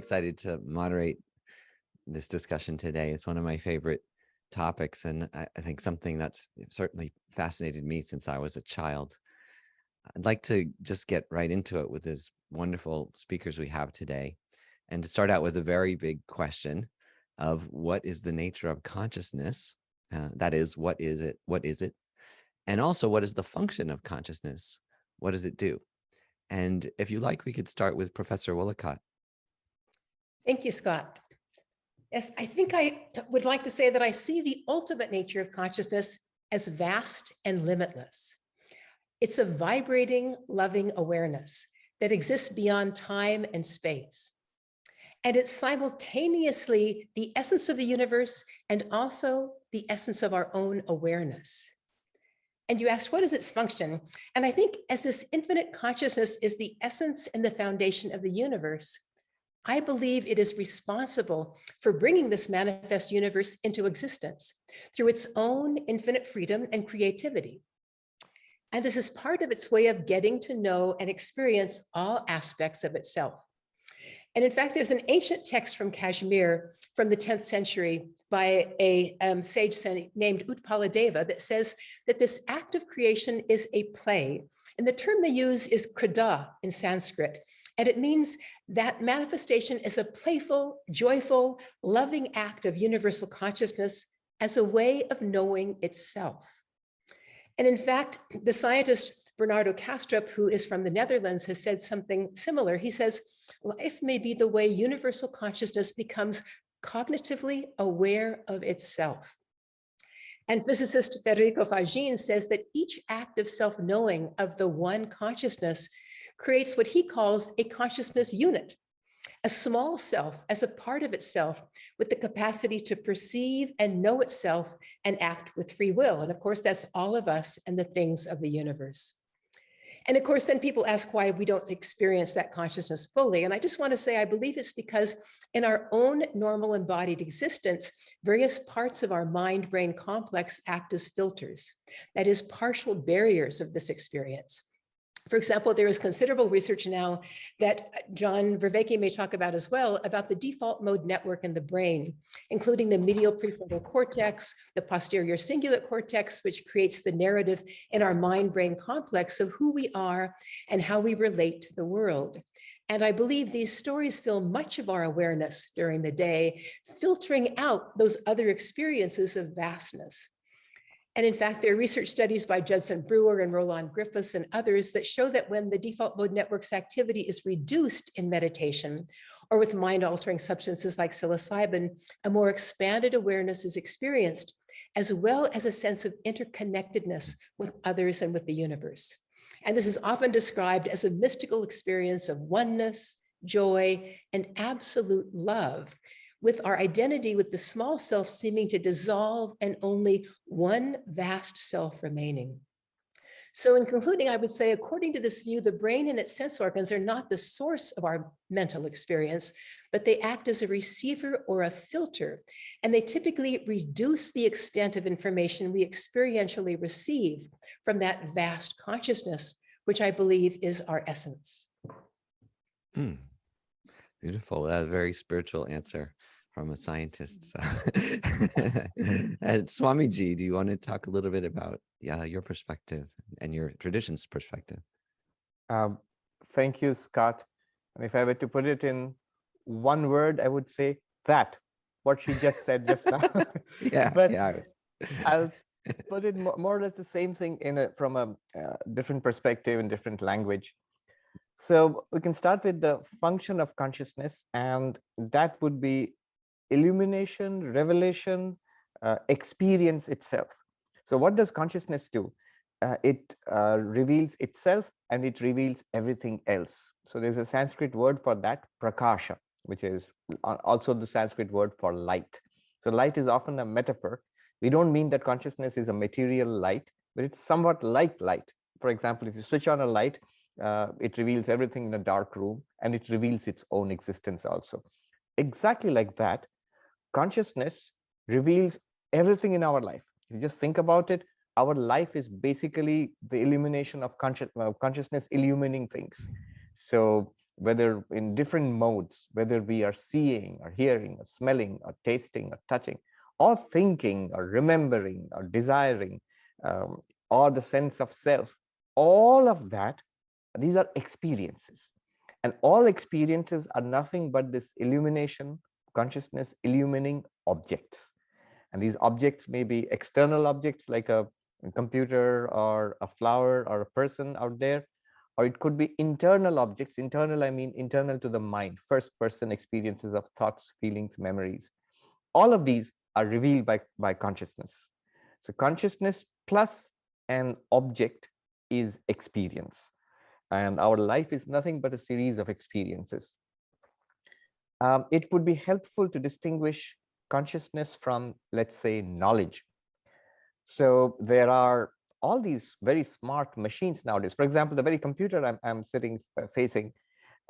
excited to moderate this discussion today. It's one of my favorite topics, and I think something that's certainly fascinated me since I was a child. I'd like to just get right into it with these wonderful speakers we have today, and to start out with a very big question of what is the nature of consciousness? That is, what is it? What is it? And also, what is the function of consciousness? What does it do? And if you like, we could start with Professor Woollacott. Thank you, Scott. Yes, I think I would like to say that I see the ultimate nature of consciousness as vast and limitless. It's a vibrating, loving awareness that exists beyond time and space. And it's simultaneously the essence of the universe and also the essence of our own awareness. And you asked, what is its function? And I think as this infinite consciousness is the essence and the foundation of the universe, I believe it is responsible for bringing this manifest universe into existence through its own infinite freedom and creativity. And this is part of its way of getting to know and experience all aspects of itself. And in fact, there's an ancient text from Kashmir from the 10th century by a sage named Utpaladeva that says that this act of creation is a play. And the term they use is krida in Sanskrit. And it means that manifestation is a playful, joyful, loving act of universal consciousness as a way of knowing itself. And in fact, the scientist Bernardo Kastrup, who is from the Netherlands, has said something similar. He says, life may be the way universal consciousness becomes cognitively aware of itself. And physicist Federico Fagin says that each act of self-knowing of the one consciousness creates what he calls a consciousness unit, a small self as a part of itself with the capacity to perceive and know itself and act with free will. And of course, that's all of us and the things of the universe. And of course, then people ask why we don't experience that consciousness fully. And I just want to say, I believe it's because in our own normal embodied existence, various parts of our mind-brain complex act as filters, that is, partial barriers of this experience. For example, there is considerable research now that John Verveke may talk about as well, about the default mode network in the brain, including the medial prefrontal cortex, the posterior cingulate cortex, which creates the narrative in our mind-brain complex of who we are and how we relate to the world. And I believe these stories fill much of our awareness during the day, filtering out those other experiences of vastness. And in fact, there are research studies by Judson Brewer and Roland Griffiths and others that show that when the default mode network's activity is reduced in meditation or with mind-altering substances like psilocybin, a more expanded awareness is experienced, as well as a sense of interconnectedness with others and with the universe. And this is often described as a mystical experience of oneness, joy, and absolute love, with our identity with the small self seeming to dissolve and only one vast self remaining. So in concluding, I would say, according to this view, the brain and its sense organs are not the source of our mental experience, but they act as a receiver or a filter, and they typically reduce the extent of information we experientially receive from that vast consciousness, which I believe is our essence. Beautiful. A very spiritual answer from a scientist. So. Swamiji, do you want to talk a little bit about your perspective and your tradition's perspective? Thank you, Scott. And if I were to put it in one word, I would say that, what she just said just now. I'll put it more or less the same thing from a different perspective and different language. So we can start with the function of consciousness, and that would be illumination, revelation, experience itself. So what does consciousness do? It reveals itself and it reveals everything else. So there's a Sanskrit word for that, prakasha, which is also the Sanskrit word for light. So light is often a metaphor. We don't mean that consciousness is a material light, but it's somewhat like light. For example, if you switch on a light, it reveals everything in a dark room, and it reveals its own existence also. Exactly like that, consciousness reveals everything in our life. If you just think about it, our life is basically the illumination of consciousness illumining things. So whether in different modes, whether we are seeing or hearing or smelling or tasting or touching, or thinking or remembering or desiring, or the sense of self, all of that, these are experiences. And all experiences are nothing but this illumination, consciousness illumining objects. And these objects may be external objects like a computer or a flower or a person out there, or it could be internal objects. Internal, I mean internal to the mind, first person experiences of thoughts, feelings, memories. All of these are revealed by consciousness. So consciousness plus an object is experience. And our life is nothing but a series of experiences. It would be helpful to distinguish consciousness from, let's say, knowledge. So there are all these very smart machines nowadays. For example, the very computer I'm sitting facing,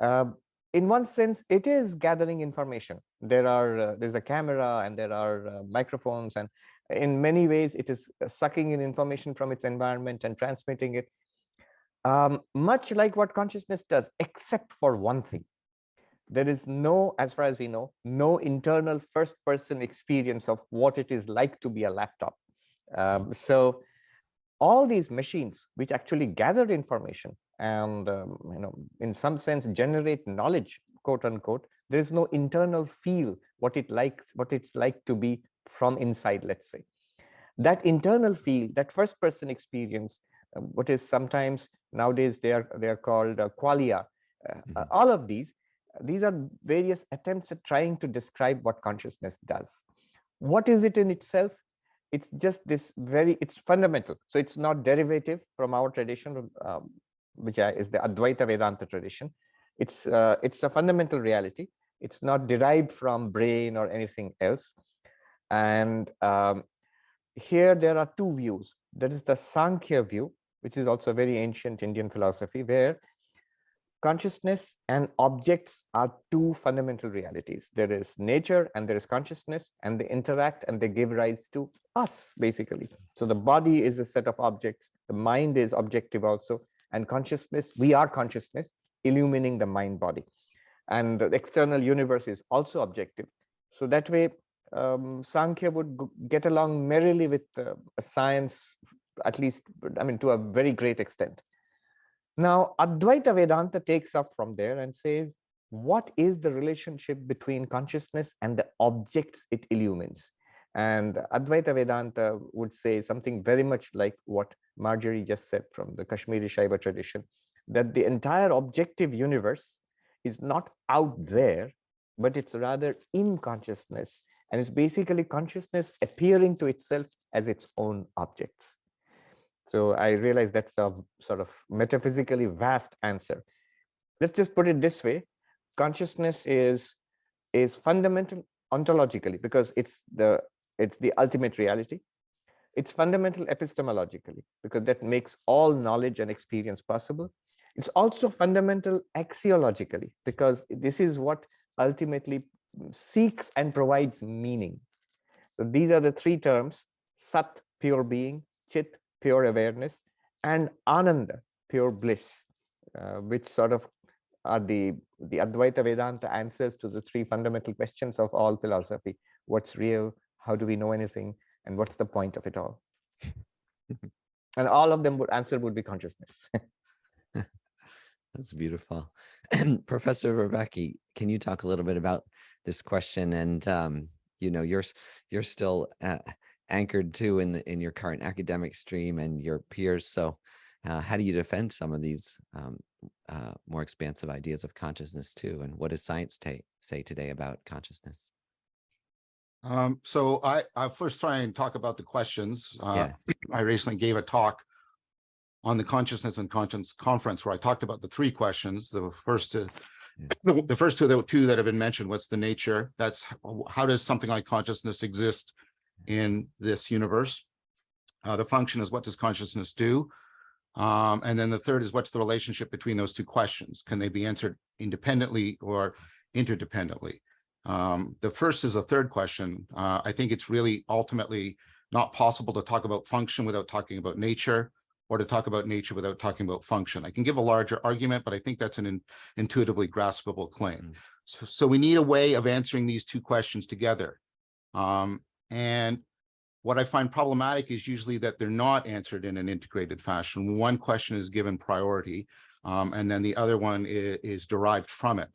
in one sense, it is gathering information. There's a camera and there are microphones, and in many ways, it is sucking in information from its environment and transmitting it. Much like what consciousness does, except for one thing. There is no, as far as we know, no internal first-person experience of what it is like to be a laptop. So all these machines, which actually gather information and in some sense generate knowledge, quote unquote, there is no internal feel what it's like to be from inside, let's say. That internal feel, that first-person experience, what is sometimes nowadays they are called Qualia. All of these are various attempts at trying to describe what consciousness does. What is it in itself? It's just this it's fundamental. So it's not derivative from our tradition, which is the Advaita Vedanta tradition. It's a fundamental reality. It's not derived from brain or anything else. And here there are two views. There is the Sankhya view, which is also a very ancient Indian philosophy, where consciousness and objects are two fundamental realities. There is nature and there is consciousness, and they interact and they give rise to us, basically. So the body is a set of objects, the mind is objective also, and consciousness, we are consciousness illumining the mind body. And the external universe is also objective. So that way, Sankhya would get along merrily with science, at least, I mean, to a very great extent. Now, Advaita Vedanta takes up from there and says, what is the relationship between consciousness and the objects it illumines? And Advaita Vedanta would say something very much like what Marjorie just said from the Kashmiri Shaiva tradition, that the entire objective universe is not out there, but it's rather in consciousness. And it's basically consciousness appearing to itself as its own objects. So I realize that's a sort of metaphysically vast answer. Let's just put it this way. Consciousness is fundamental ontologically because it's the ultimate reality. It's fundamental epistemologically because that makes all knowledge and experience possible. It's also fundamental axiologically because this is what ultimately seeks and provides meaning. So these are the three terms: Sat, pure being; Chit, pure awareness; and Ananda, pure bliss, which sort of are the Advaita Vedanta answers to the three fundamental questions of all philosophy. What's real? How do we know anything? And what's the point of it all? And all of them would be consciousness. That's beautiful. Professor Verveke, can you talk a little bit about this question? And you're still anchored too in your current academic stream and your peers. So how do you defend some of these more expansive ideas of consciousness too? And what does science say today about consciousness? So I'll first try and talk about the questions. Yeah. I recently gave a talk on the Consciousness and Conscience Conference where I talked about the three questions. The first two that have been mentioned: what's the nature? That's how does something like consciousness exist in this universe? The function is, what does consciousness do? And then the third is, what's the relationship between those two questions? Can they be answered independently or interdependently? The first is a third question. I think it's really ultimately not possible to talk about function without talking about nature, or to talk about nature without talking about function. I can give a larger argument, but I think that's an intuitively graspable claim. So we need a way of answering these two questions together. And what I find problematic is usually that they're not answered in an integrated fashion. One question is given priority, and then the other one is derived from it.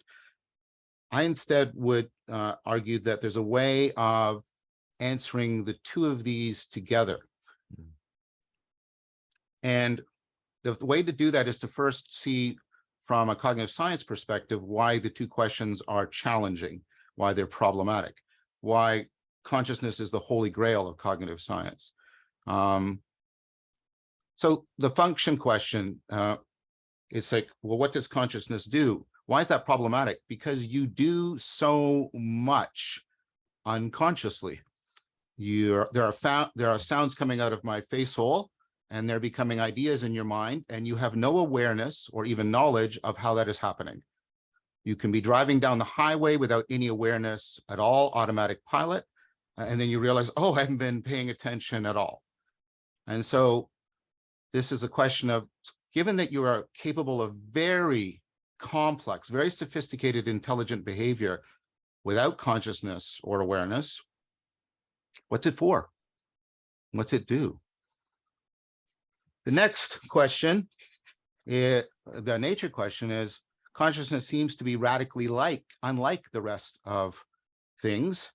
I instead would argue that there's a way of answering the two of these together. And the way to do that is to first see from a cognitive science perspective why the two questions are challenging, why they're problematic, why consciousness is the holy grail of cognitive science. So the function question, it's like, well, what does consciousness do? Why is that problematic? Because you do so much unconsciously. There are sounds coming out of my face hole, and they're becoming ideas in your mind, and you have no awareness or even knowledge of how that is happening. You can be driving down the highway without any awareness at all, automatic pilot, and then you realize, oh, I haven't been paying attention at all. And so this is a question of, given that you are capable of very complex, very sophisticated, intelligent behavior without consciousness or awareness, what's it for? What's it do? The next question, the nature question, is consciousness seems to be radically unlike the rest of things.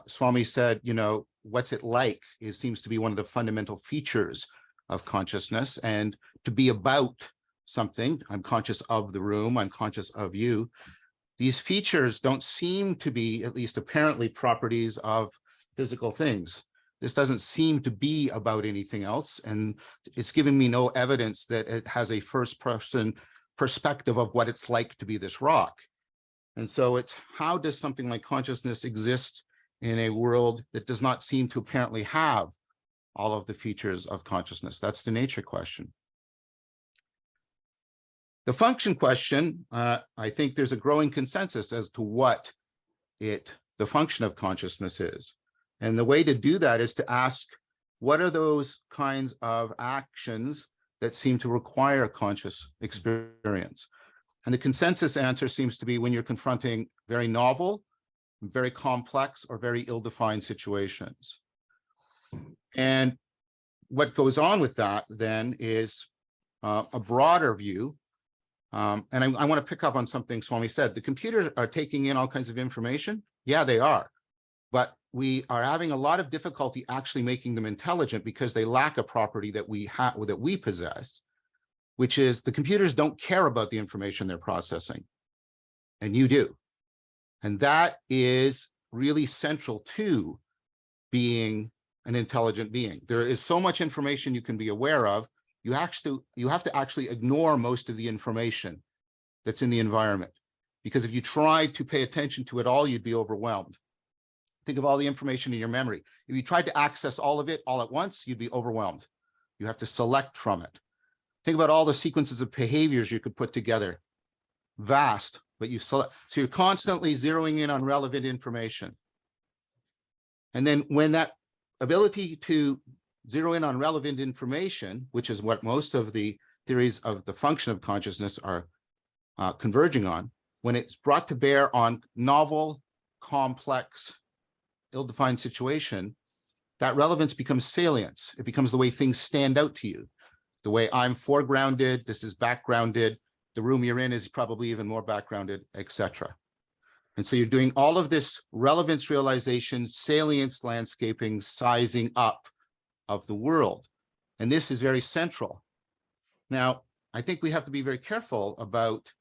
Swami said, you know, what's it like? It seems to be one of the fundamental features of consciousness, and to be about something. I'm conscious of the room, I'm conscious of you. These features don't seem to be, at least apparently, properties of physical things. This doesn't seem to be about anything else, and it's given me no evidence that it has a first-person perspective of what it's like to be this rock. And so it's, how does something like consciousness exist in a world that does not seem to apparently have all of the features of consciousness? That's the nature question. The function question, I think there's a growing consensus as to what the function of consciousness is. And the way to do that is to ask, what are those kinds of actions that seem to require conscious experience? And the consensus answer seems to be when you're confronting very novel, very complex, or very ill-defined situations. And what goes on with that then is a broader view. And I want to pick up on something Swami said. The computers are taking in all kinds of information. Yeah, they are. But we are having a lot of difficulty actually making them intelligent because they lack a property that we possess, which is the computers don't care about the information they're processing, and you do. And that is really central to being an intelligent being. There is so much information you can be aware of. You have to actually ignore most of the information that's in the environment, because if you tried to pay attention to it all, you'd be overwhelmed. Think of all the information in your memory. If you tried to access all of it all at once, you'd be overwhelmed. You have to select from it. Think about all the sequences of behaviors you could put together. Vast, but you select. So you're constantly zeroing in on relevant information. And then when that ability to zero in on relevant information, which is what most of the theories of the function of consciousness are converging on, when it's brought to bear on novel, complex, ill-defined situation, that relevance becomes salience. It becomes the way things stand out to you. The way I'm foregrounded, this is backgrounded, the room you're in is probably even more backgrounded, etc. And so you're doing all of this relevance realization, salience landscaping, sizing up of the world. And this is very central. Now, I think we have to be very careful about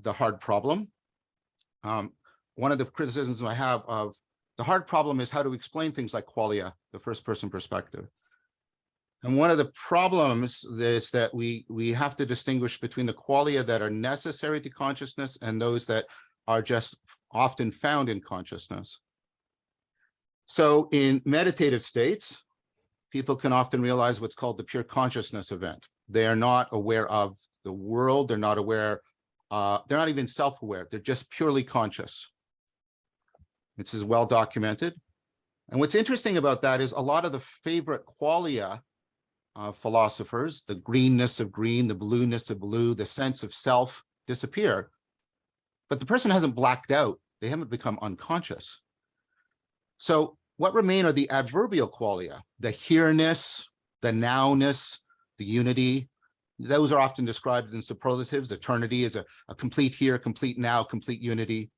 the hard problem. One of the criticisms I have of the hard problem is how to explain things like qualia, the first-person perspective. And one of the problems is that we have to distinguish between the qualia that are necessary to consciousness and those that are just often found in consciousness. So in meditative states, people can often realize what's called the pure consciousness event. They are not aware of the world. They're not aware. They're not even self-aware. They're just purely conscious. This is well documented. And what's interesting about that is a lot of the favorite qualia philosophers, the greenness of green, the blueness of blue, the sense of self disappear. But the person hasn't blacked out. They haven't become unconscious. So what remain are the adverbial qualia, the here-ness, the now-ness, the unity. Those are often described in superlatives. Eternity is a complete here, complete now, complete unity.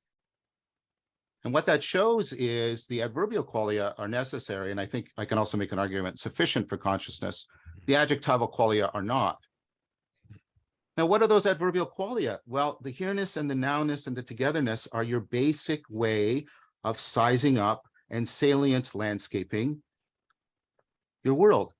And what that shows is the adverbial qualia are necessary, and I think I can also make an argument sufficient for consciousness. The adjectival qualia are not. Now, what are those adverbial qualia? Well, the here-ness and the now-ness and the togetherness are your basic way of sizing up and salience landscaping your world.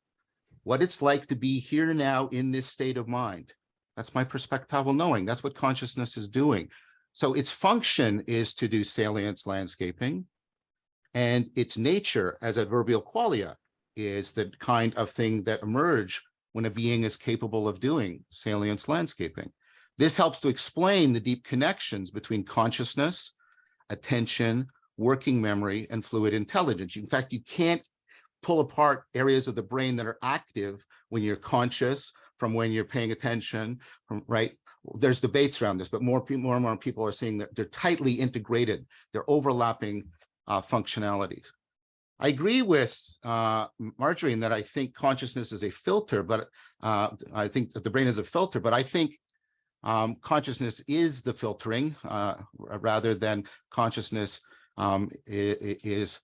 What it's like to be here now in this state of mind. That's my perspectival knowing. That's what consciousness is doing. So its function is to do salience landscaping, and its nature as adverbial qualia is the kind of thing that emerge when a being is capable of doing salience landscaping. This helps to explain the deep connections between consciousness, attention, working memory, and fluid intelligence. In fact, you can't pull apart areas of the brain that are active when you're conscious from when you're paying attention, right? There's debates around this, but more and more people are seeing that they're tightly integrated. They're overlapping functionalities. I agree with Marjorie in that I think consciousness is a filter, but I think that the brain is a filter, but I think consciousness is the filtering rather than consciousness is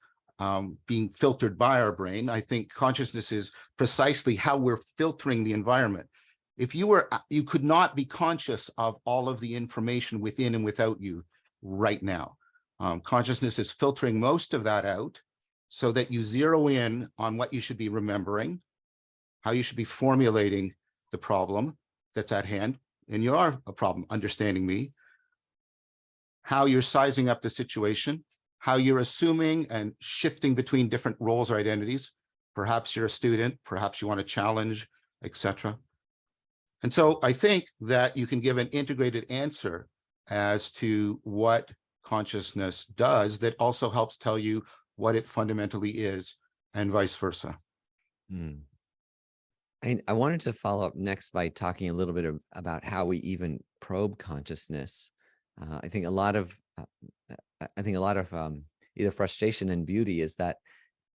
being filtered by our brain. I think consciousness is precisely how we're filtering the environment. If you could not be conscious of all of the information within and without you right now. Consciousness is filtering most of that out so that you zero in on what you should be remembering, how you should be formulating the problem that's at hand, and you are a problem, understanding me, how you're sizing up the situation, how you're assuming and shifting between different roles or identities. Perhaps you're a student, perhaps you want to challenge, etc. And so I think that you can give an integrated answer as to what consciousness does that also helps tell you what it fundamentally is, and vice versa. I wanted to follow up next by talking a little bit about how we even probe consciousness. I think a lot of either frustration and beauty is that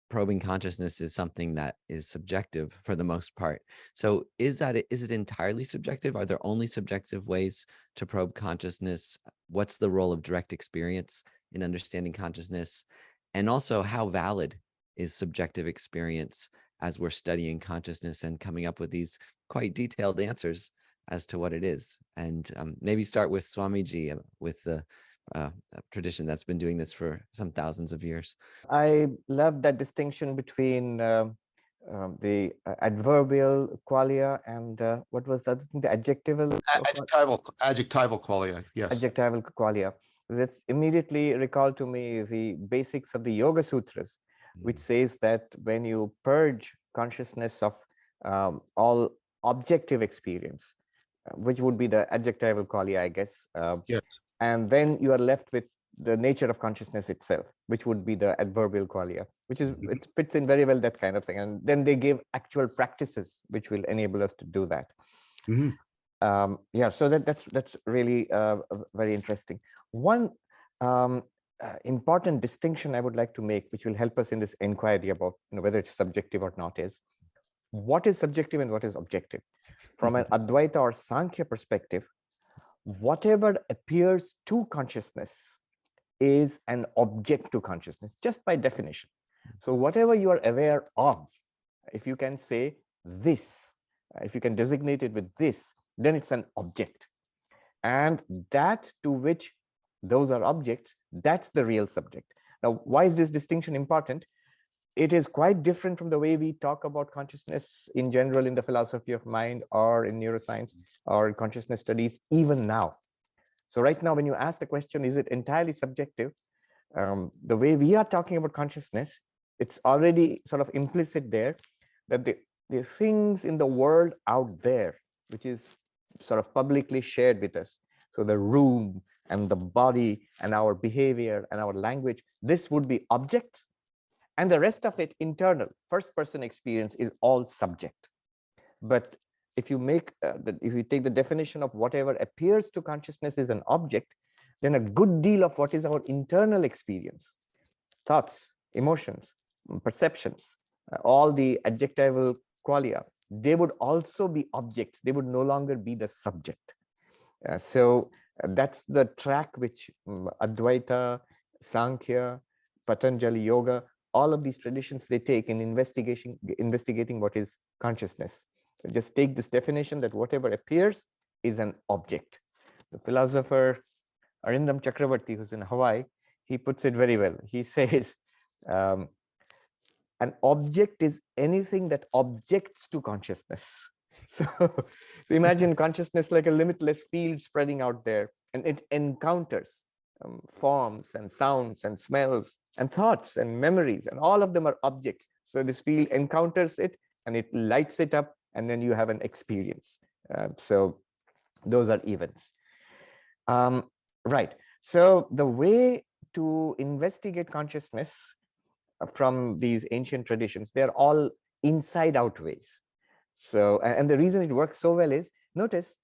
probing consciousness is something that is subjective for the most part. So is it entirely subjective? Are there only subjective ways to probe consciousness? What's the role of direct experience in understanding consciousness? And also, how valid is subjective experience as we're studying consciousness and coming up with these quite detailed answers as to what it is? And maybe start with Swamiji, with the tradition that's been doing this for some thousands of years. I love that distinction between the adverbial qualia and what was the other thing, the adjectival qualia, yes. Adjectival qualia. That's immediately recalled to me the basics of the Yoga Sutras, which says that when you purge consciousness of all objective experience, which would be the adjectival qualia, I guess, yes. And then you are left with the nature of consciousness itself, which would be the adverbial qualia, which is, it fits in very well, that kind of thing. And then they give actual practices which will enable us to do that. Yeah, so that's really very interesting. One important distinction I would like to make, which will help us in this inquiry about whether it's subjective or not, is what is subjective and what is objective. From an Advaita or Sankhya perspective, whatever appears to consciousness is an object to consciousness, just by definition. So whatever you are aware of, if you can say this, if you can designate it with this, then it's an object. And that to which those are objects, that's the real subject. Now, why is this distinction important? It is quite different from the way we talk about consciousness in general in the philosophy of mind or in neuroscience or in consciousness studies, even now. So right now, when you ask the question, is it entirely subjective? The way we are talking about consciousness, it's already sort of implicit there that the things in the world out there, which is sort of publicly shared with us, so the room and the body and our behavior and our language, this would be objects. And the rest of it, internal, first-person experience, is all subject. But if you make if you take the definition of whatever appears to consciousness is an object, then a good deal of what is our internal experience, thoughts, emotions, perceptions, all the adjectival qualia, they would also be objects. They would no longer be the subject. So that's the track which Advaita, Sankhya, Patanjali Yoga, all of these traditions they take in investigating what is consciousness. Just take this definition that whatever appears is an object. The philosopher Arindam Chakravarti, who's in Hawaii, he puts it very well. He says, an object is anything that objects to consciousness. So imagine consciousness like a limitless field spreading out there, and it encounters forms and sounds and smells and thoughts and memories, and all of them are objects. So this field encounters it and it lights it up, and then you have an experience. So those are events. Right. So the way to investigate consciousness from these ancient traditions, they're all inside out ways. So, and the reason it works so well is, notice,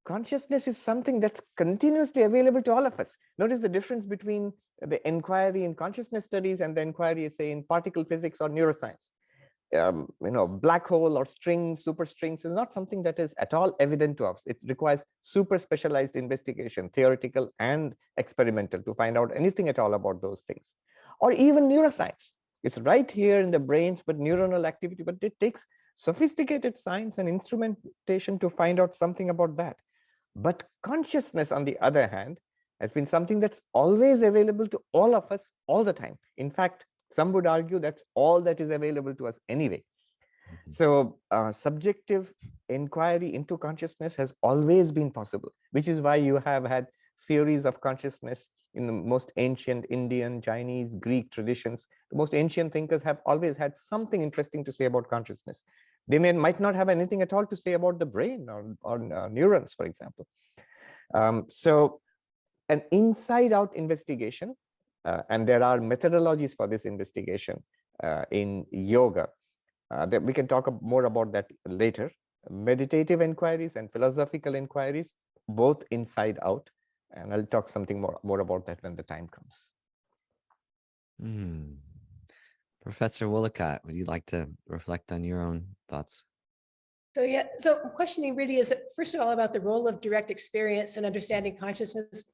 consciousness is something that's continuously available to all of us. Notice the difference between the inquiry in consciousness studies and the inquiry, say, in particle physics or neuroscience. Black hole or strings, superstrings is not something that is at all evident to us. It requires super specialized investigation, theoretical and experimental, to find out anything at all about those things. Or even neuroscience. It's right here in the brains, but neuronal activity, but it takes sophisticated science and instrumentation to find out something about that. But consciousness, on the other hand, has been something that's always available to all of us all the time. In fact, some would argue that's all that is available to us anyway. So subjective inquiry into consciousness has always been possible, which is why you have had theories of consciousness in the most ancient Indian, Chinese, Greek traditions. The most ancient thinkers have always had something interesting to say about consciousness. They might not have anything at all to say about the brain or neurons, for example. So an inside-out investigation, and there are methodologies for this investigation in yoga. That we can talk more about that later. Meditative inquiries and philosophical inquiries, both inside out. And I'll talk something more about that when the time comes. Professor Woollacott, would you like to reflect on your own thoughts? So yeah, so questioning really is, first of all, about the role of direct experience and understanding consciousness.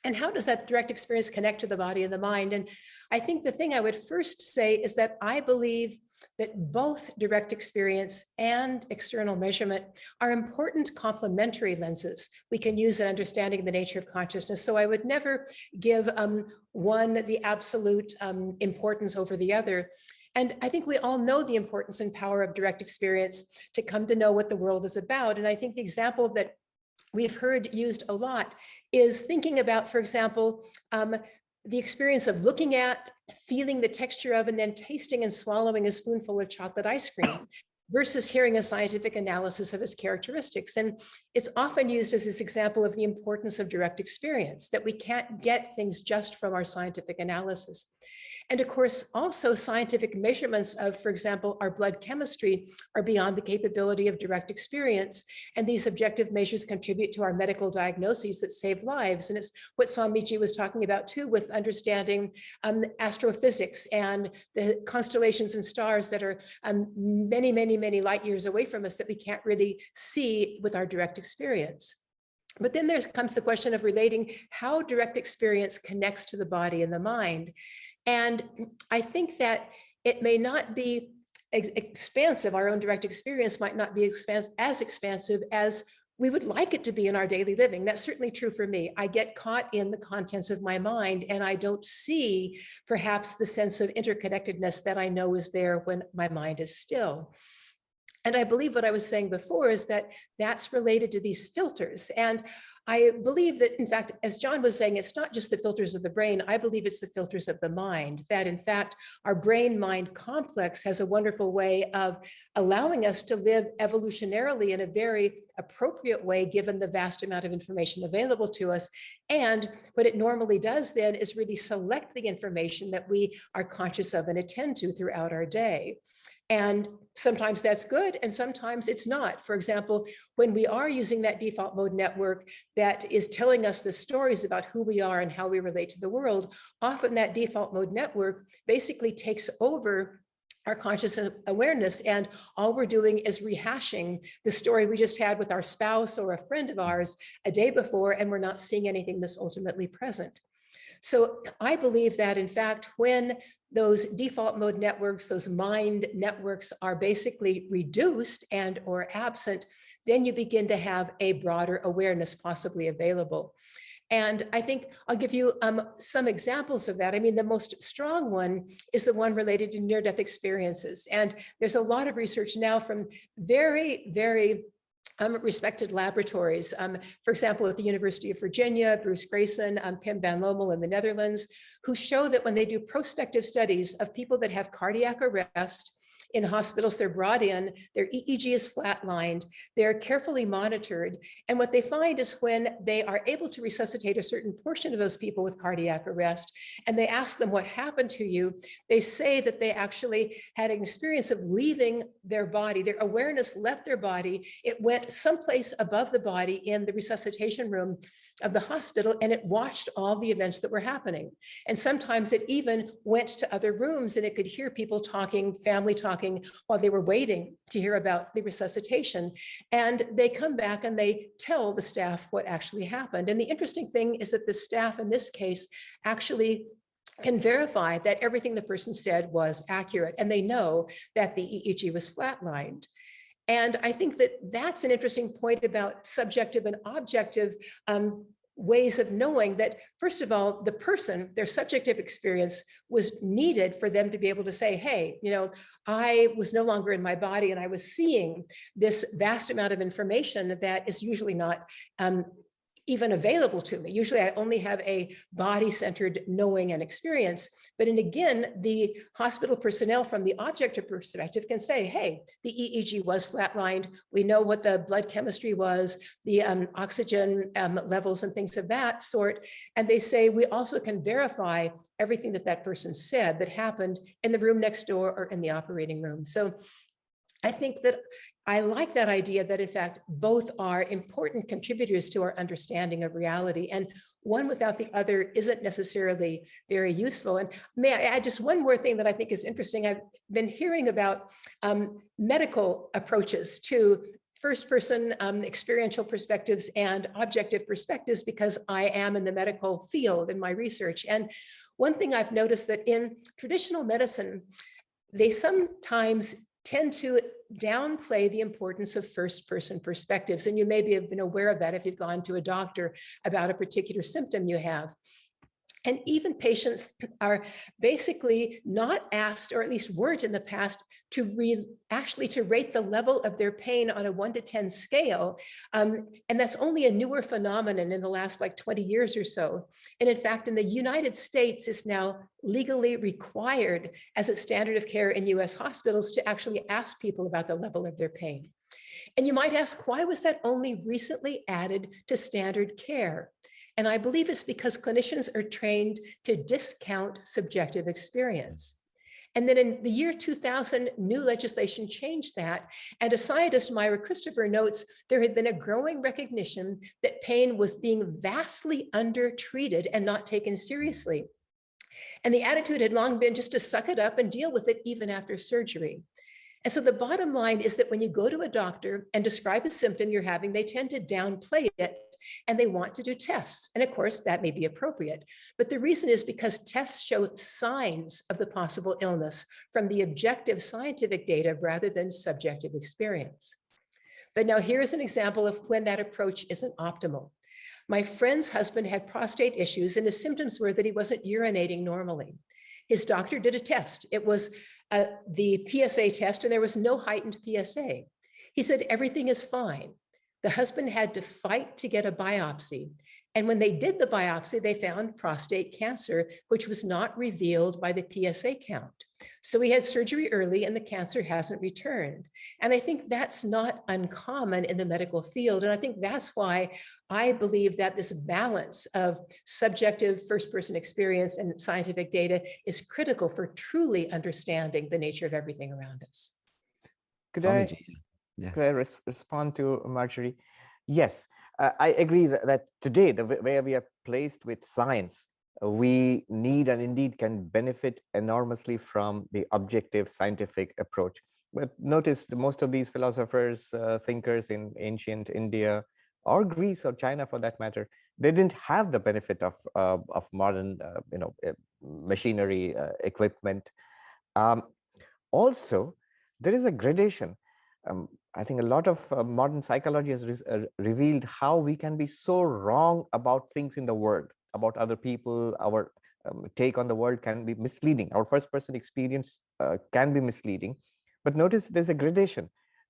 And how does that direct experience connect to the body and the mind? And I think the thing I would first say is that I believe that both direct experience and external measurement are important complementary lenses we can use in understanding the nature of consciousness. So I would never give one the absolute importance over the other. And I think we all know the importance and power of direct experience to come to know what the world is about. And I think the example that we've heard used a lot is thinking about, for example, the experience of looking at, feeling the texture of, and then tasting and swallowing a spoonful of chocolate ice cream versus hearing a scientific analysis of its characteristics. And it's often used as this example of the importance of direct experience, that we can't get things just from our scientific analysis. And of course, also scientific measurements of, for example, our blood chemistry are beyond the capability of direct experience. And these objective measures contribute to our medical diagnoses that save lives. And it's what Swamiji was talking about too, with understanding astrophysics and the constellations and stars that are many, many, many light years away from us that we can't really see with our direct experience. But then there comes the question of relating how direct experience connects to the body and the mind. And I think that it may not be expansive. Our own direct experience might not be as expansive as we would like it to be in our daily living. That's certainly true for me. I get caught in the contents of my mind, and I don't see perhaps the sense of interconnectedness that I know is there when my mind is still. And I believe what I was saying before is that that's related to these filters. And I believe that, in fact, as John was saying, it's not just the filters of the brain. I believe it's the filters of the mind, that in fact, our brain-mind complex has a wonderful way of allowing us to live evolutionarily in a very appropriate way, given the vast amount of information available to us. And what it normally does then is really select the information that we are conscious of and attend to throughout our day. And sometimes that's good, and sometimes it's not. For example, when we are using that default mode network that is telling us the stories about who we are and how we relate to the world, often that default mode network basically takes over our conscious awareness, and all we're doing is rehashing the story we just had with our spouse or a friend of ours a day before, and we're not seeing anything that's ultimately present. So I believe that, in fact, when those default mode networks, those mind networks, are basically reduced and or absent, then you begin to have a broader awareness possibly available. And I think I'll give you some examples of that. I mean, the most strong one is the one related to near-death experiences. And there's a lot of research now from very, very respected laboratories. For example, at the University of Virginia, Bruce Grayson, Pim van Lommel in the Netherlands, who show that when they do prospective studies of people that have cardiac arrest in hospitals, they're brought in, their EEG is flatlined, they're carefully monitored. And what they find is when they are able to resuscitate a certain portion of those people with cardiac arrest, and they ask them what happened to you, they say that they actually had an experience of leaving their body. Their awareness left their body. It went someplace above the body in the resuscitation room of the hospital, and it watched all the events that were happening. And sometimes it even went to other rooms, and it could hear people talking, family talking, while they were waiting to hear about the resuscitation. And they come back and they tell the staff what actually happened. And the interesting thing is that the staff in this case actually can verify that everything the person said was accurate, and they know that the EEG was flatlined. And I think that that's an interesting point about subjective and objective ways of knowing that, first of all, the person, their subjective experience was needed for them to be able to say, hey, you know, I was no longer in my body and I was seeing this vast amount of information that is usually not even available to me. Usually I only have a body-centered knowing and experience. But and again, the hospital personnel from the objective perspective can say, hey, the EEG was flatlined. We know what the blood chemistry was, the oxygen levels and things of that sort. And they say, we also can verify everything that that person said that happened in the room next door or in the operating room. So I think that I like that idea that, in fact, both are important contributors to our understanding of reality, and one without the other isn't necessarily very useful. And may I add just one more thing that I think is interesting? I've been hearing about medical approaches to first-person experiential perspectives and objective perspectives, because I am in the medical field in my research. And one thing I've noticed that in traditional medicine, they sometimes tend to downplay the importance of first-person perspectives. And you maybe have been aware of that if you've gone to a doctor about a particular symptom you have. And even patients are basically not asked, or at least weren't in the past, to actually rate the level of their pain on a 1 to 10 scale. And that's only a newer phenomenon in the last like 20 years or so. And in fact, in the United States, it's now legally required as a standard of care in US hospitals to actually ask people about the level of their pain. And you might ask, why was that only recently added to standard care? And I believe it's because clinicians are trained to discount subjective experience. And then in the year 2000, new legislation changed that. And a scientist, Myra Christopher, notes there had been a growing recognition that pain was being vastly undertreated and not taken seriously. And the attitude had long been just to suck it up and deal with it even after surgery. And so the bottom line is that when you go to a doctor and describe a symptom you're having, they tend to downplay it and they want to do tests. And of course, that may be appropriate. But the reason is because tests show signs of the possible illness from the objective scientific data rather than subjective experience. But now here's an example of when that approach isn't optimal. My friend's husband had prostate issues, and his symptoms were that he wasn't urinating normally. His doctor did a test. It was the PSA test, and there was no heightened PSA. He said, everything is fine. The husband had to fight to get a biopsy. And when they did the biopsy, they found prostate cancer, which was not revealed by the PSA count. So he had surgery early and the cancer hasn't returned. And I think that's not uncommon in the medical field. And I think that's why I believe that this balance of subjective first-person experience and scientific data is critical for truly understanding the nature of everything around us. Could Swamiji, yeah. Could I respond to Marjorie? Yes, I agree that today, the way we are placed with science, we need and indeed can benefit enormously from the objective scientific approach. But notice most of these philosophers, thinkers in ancient India, or Greece or China for that matter, they didn't have the benefit of modern machinery, equipment. Also, there is a gradation. I think a lot of modern psychology has revealed how we can be so wrong about things in the world, about other people. Our take on the world can be misleading. Our first person experience can be misleading. But notice there's a gradation.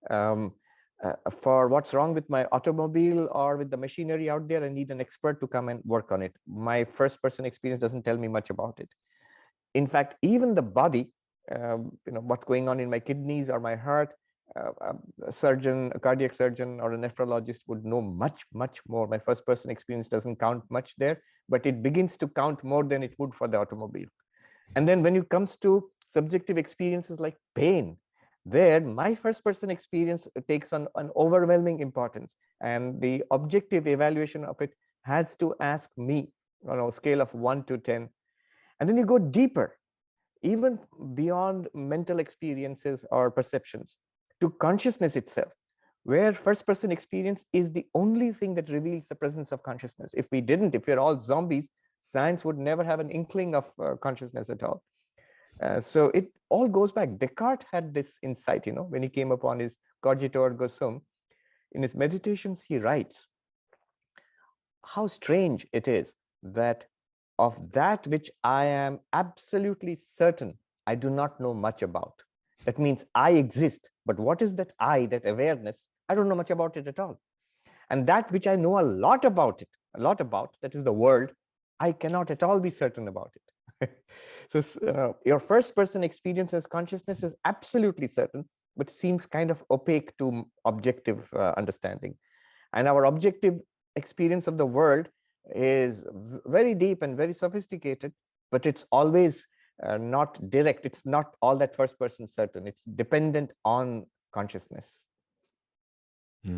For what's wrong with my automobile or with the machinery out there, I need an expert to come and work on it. My first person experience doesn't tell me much about it. In fact, even the body, what's going on in my kidneys or my heart, a surgeon, a cardiac surgeon or a nephrologist would know much, much more. My first person experience doesn't count much there, but it begins to count more than it would for the automobile. And then when it comes to subjective experiences like pain, there my first person experience takes on an overwhelming importance, and the objective evaluation of it has to ask me on a scale of 1 to 10. And then you go deeper, even beyond mental experiences or perceptions, to consciousness itself, where first person experience is the only thing that reveals the presence of consciousness. If we're all zombies, science would never have an inkling of consciousness at all. So it all goes back. Descartes had this insight, when he came upon his cogito ergo sum. In his meditations, he writes, how strange it is that of that which I am absolutely certain I do not know much about. That means I exist, but what is that I, that awareness? I don't know much about it at all. And that which I know a lot about, that is the world, I cannot at all be certain about it. So your first person experience as consciousness is absolutely certain, but seems kind of opaque to objective understanding. And our objective experience of the world is very deep and very sophisticated, but it's always not direct. It's not all that first person certain. It's dependent on consciousness.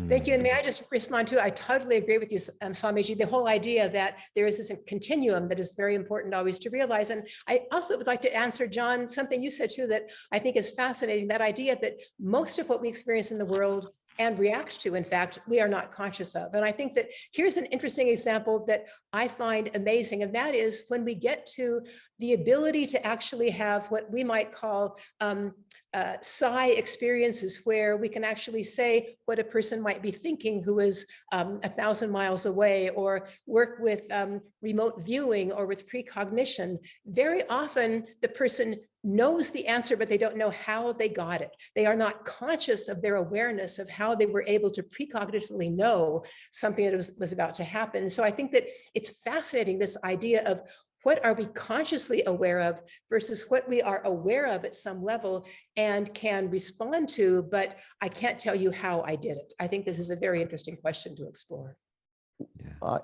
Thank you. And may I just respond to, I totally agree with you, Swamiji, the whole idea that there is this continuum that is very important always to realize. And I also would like to answer, John, something you said too, that I think is fascinating, that idea that most of what we experience in the world and react to, in fact, we are not conscious of. And I think that here's an interesting example that I find amazing, and that is when we get to the ability to actually have what we might call psi experiences, where we can actually say what a person might be thinking who is 1,000 miles away, or work with remote viewing or with precognition. Very often the person knows the answer, but they don't know how they got it. They are not conscious of their awareness of how they were able to precognitively know something that was about to happen. So I think that it's fascinating, this idea of what are we consciously aware of versus what we are aware of at some level and can respond to, but I can't tell you how I did it. I think this is a very interesting question to explore.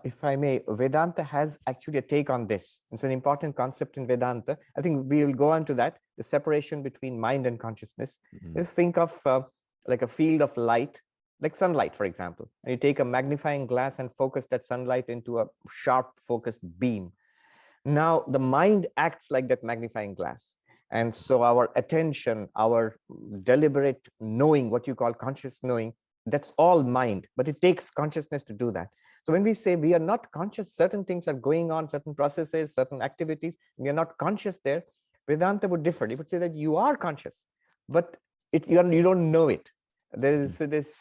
If I may, Vedanta has actually a take on this. It's an important concept in Vedanta. I think we will go on to that, the separation between mind and consciousness. Just think of like a field of light, like sunlight, for example. And you take a magnifying glass and focus that sunlight into a sharp focused beam. Now, the mind acts like that magnifying glass. And so our attention, our deliberate knowing, what you call conscious knowing, that's all mind, but it takes consciousness to do that. So when we say we are not conscious, certain things are going on, certain processes, certain activities, we are not conscious there, Vedanta would differ. It would say that you are conscious, but you don't know it. There is this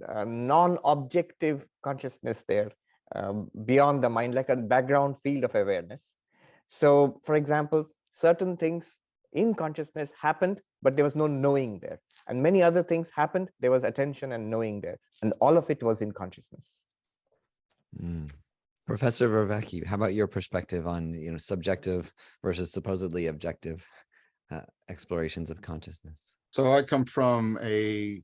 non-objective consciousness there, beyond the mind, like a background field of awareness. So, for example, certain things in consciousness happened, but there was no knowing there. And many other things happened, there was attention and knowing there. And all of it was in consciousness. Professor Verveke, how about your perspective on subjective versus supposedly objective explorations of consciousness? So I come from a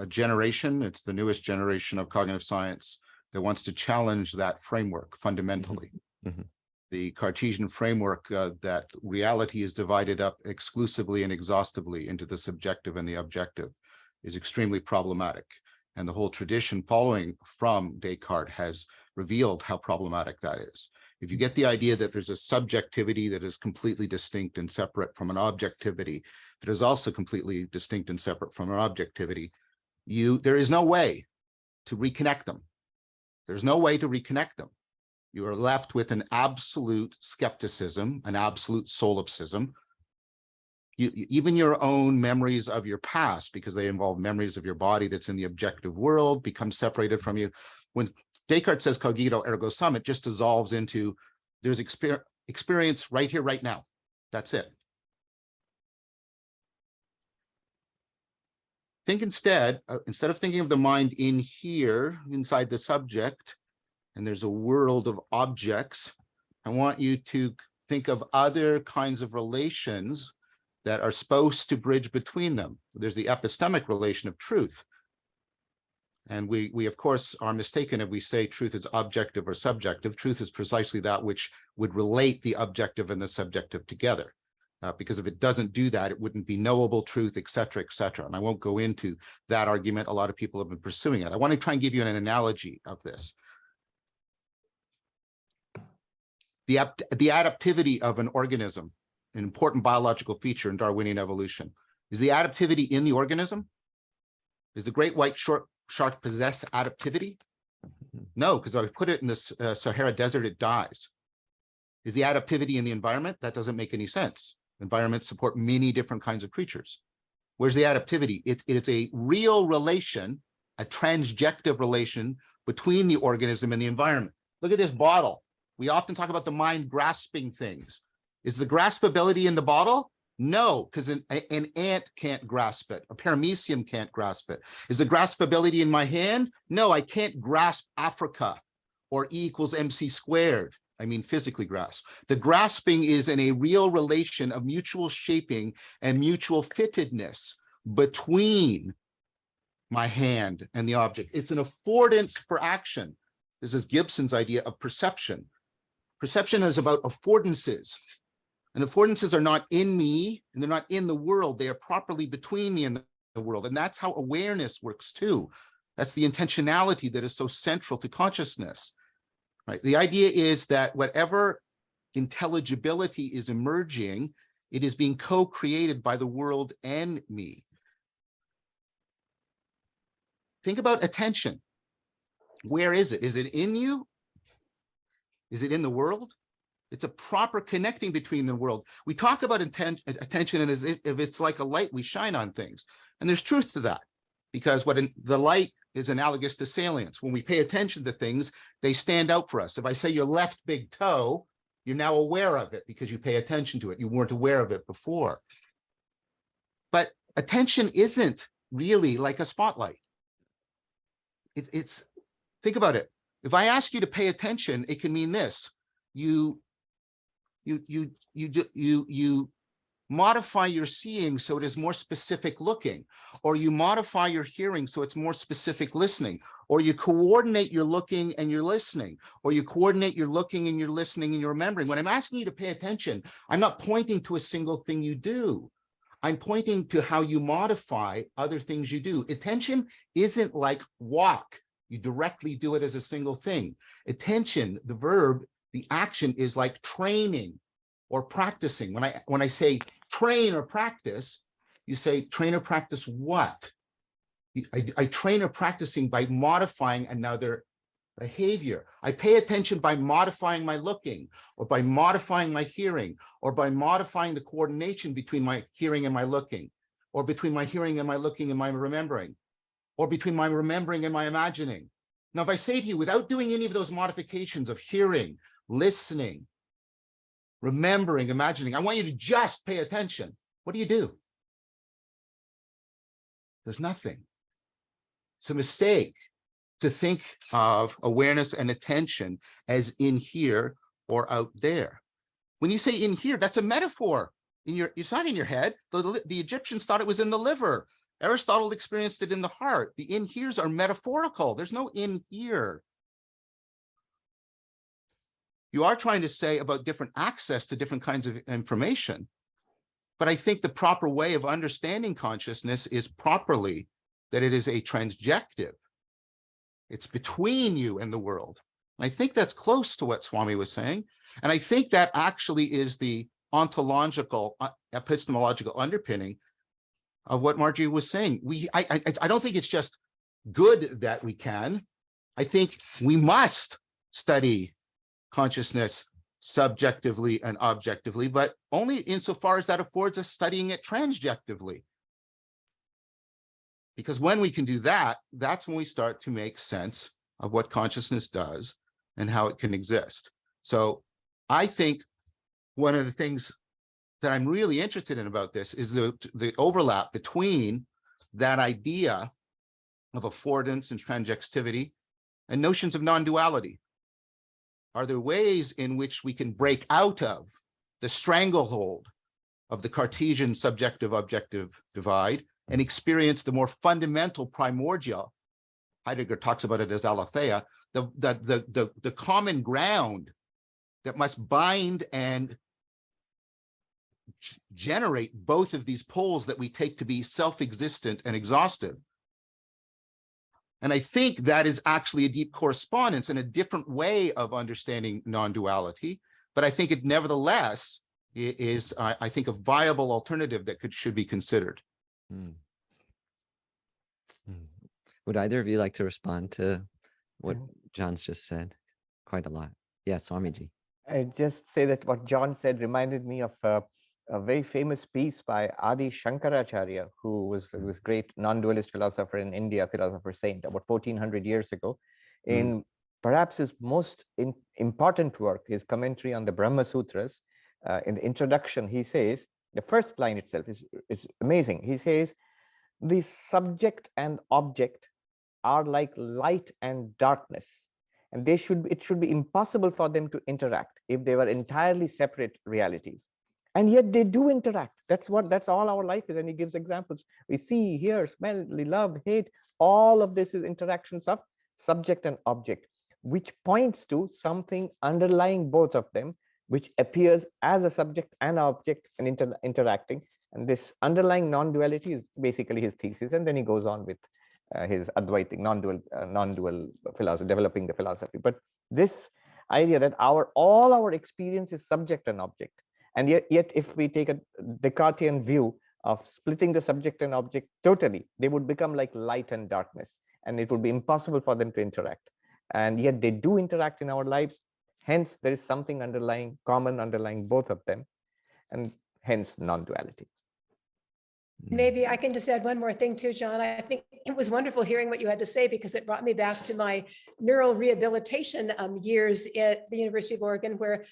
generation, it's the newest generation of cognitive science that wants to challenge that framework fundamentally. The Cartesian framework that reality is divided up exclusively and exhaustively into the subjective and the objective is extremely problematic. And the whole tradition following from Descartes has revealed how problematic that is. If you get the idea that there's a subjectivity that is completely distinct and separate from an objectivity that is also completely distinct and separate from an objectivity, there is no way to reconnect them. There's no way to reconnect them. You are left with an absolute skepticism, an absolute solipsism. Even your own memories of your past, because they involve memories of your body that's in the objective world, become separated from you. When Descartes says cogito ergo sum, it just dissolves into there's experience right here, right now. That's it. Think instead of thinking of the mind in here, inside the subject, and there's a world of objects, I want you to think of other kinds of relations that are supposed to bridge between them. There's the epistemic relation of truth. And we of course are mistaken if we say truth is objective or subjective. Truth is precisely that which would relate the objective and the subjective together. Because if it doesn't do that, it wouldn't be knowable truth, et cetera, et cetera. And I won't go into that argument. A lot of people have been pursuing it. I want to try and give you an analogy of this. The adaptivity of an organism, an important biological feature in Darwinian evolution. Is the adaptivity in the organism? Does the great white shark possess adaptivity? No, because if I put it in this Sahara Desert, it dies. Is the adaptivity in the environment? That doesn't make any sense. Environments support many different kinds of creatures. Where's the adaptivity? It is a real relation, a transjective relation between the organism and the environment. Look at this bottle. We often talk about the mind grasping things. Is the graspability in the bottle? No, because an ant can't grasp it. A paramecium can't grasp it. Is the graspability in my hand? No, I can't grasp Africa or E equals MC squared. I mean, physically grasp. The grasping is in a real relation of mutual shaping and mutual fittedness between my hand and the object. It's an affordance for action. This is Gibson's idea of perception. Perception is about affordances. And affordances are not in me, and they're not in the world. They are properly between me and the world. And that's how awareness works too. That's the intentionality that is so central to consciousness. Right? The idea is that whatever intelligibility is emerging, it is being co-created by the world and me. Think about attention. Where is it? Is it in you? Is it in the world? It's a proper connecting between the world. We talk about attention and as if it's like a light, we shine on things. And there's truth to that, because the light is analogous to salience. When we pay attention to things, they stand out for us. If I say your left big toe, you're now aware of it because you pay attention to it. You weren't aware of it before. But attention isn't really like a spotlight. Think about it. If I ask you to pay attention, it can mean this. You modify your seeing so it is more specific looking, or you modify your hearing so it's more specific listening, or you coordinate your looking and your listening, or you coordinate your looking and your listening and your remembering. When I'm asking you to pay attention, I'm not pointing to a single thing you do. I'm pointing to how you modify other things you do. Attention isn't like walk. You directly do it as a single thing. Attention, the verb, the action is like training or practicing. When I say train or practice, you say train or practice what? I train or practicing by modifying another behavior. I pay attention by modifying my looking, or by modifying my hearing, or by modifying the coordination between my hearing and my looking, or between my hearing and my looking and my remembering, or between my remembering and my imagining. Now, if I say to you, without doing any of those modifications of hearing, listening, remembering, imagining, I want you to just pay attention. What do? There's nothing. It's a mistake to think of awareness and attention as in here or out there. When you say in here, that's a metaphor. It's not in your head. The Egyptians thought it was in the liver. Aristotle experienced it in the heart. The in heres are metaphorical. There's no in here. You are trying to say about different access to different kinds of information. But I think the proper way of understanding consciousness is properly that it is a transjective. It's between you and the world. And I think that's close to what Swami was saying. And I think that actually is the ontological, epistemological underpinning of what Marjorie was saying. I don't think it's just good that we can. I think we must study consciousness subjectively and objectively, but only insofar as that affords us studying it transjectively. Because when we can do that, that's when we start to make sense of what consciousness does and how it can exist. So I think one of the things that I'm really interested in about this is the overlap between that idea of affordance and transjectivity and notions of non-duality. Are there ways in which we can break out of the stranglehold of the Cartesian subjective-objective divide and experience the more fundamental primordial, Heidegger talks about it as aletheia, the common ground that must bind and generate both of these poles that we take to be self-existent and exhaustive. And I think that is actually a deep correspondence and a different way of understanding non-duality. But I think it nevertheless is, I think, a viable alternative that should be considered. Would either of you like to respond to what John's just said? Quite a lot. Yes, Swamiji. I just say that what John said reminded me of a very famous piece by Adi Shankaracharya, who was this great non-dualist philosopher in India, philosopher saint, about 1400 years ago. In perhaps his most important work, his commentary on the Brahma Sutras, in the introduction, he says, the first line itself is amazing. He says, the subject and object are like light and darkness, and it should be impossible for them to interact if they were entirely separate realities. And yet they do interact. That's all our life is. And he gives examples. We see, hear, smell, we love, hate. All of this is interactions of subject and object, which points to something underlying both of them, which appears as a subject and object and interacting. And this underlying non-duality is basically his thesis. And then he goes on with his Advaita, non-dual philosophy, developing the philosophy. But this idea that all our experience is subject and object. And yet if we take a Descartesian view of splitting the subject and object totally, they would become like light and darkness, and it would be impossible for them to interact. And yet they do interact in our lives. Hence, there is something common underlying both of them, and hence non-duality. Maybe I can just add one more thing too, John. I think it was wonderful hearing what you had to say, because it brought me back to my neural rehabilitation years at the University of Oregon, where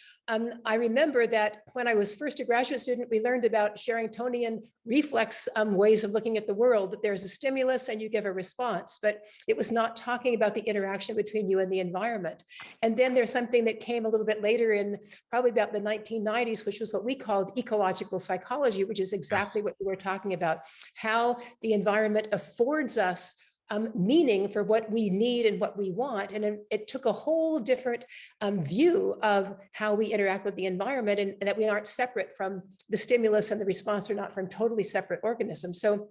I remember that when I was first a graduate student, we learned about Sherringtonian reflex ways of looking at the world, that there's a stimulus and you give a response, but it was not talking about the interaction between you and the environment. And then there's something that came a little bit later in probably about the 1990s, which was what we called ecological psychology, which is exactly what we were talking about, how the environment affords us meaning for what we need and what we want. And it took a whole different view of how we interact with the environment, and that we aren't separate from the stimulus and the response are not from totally separate organisms. So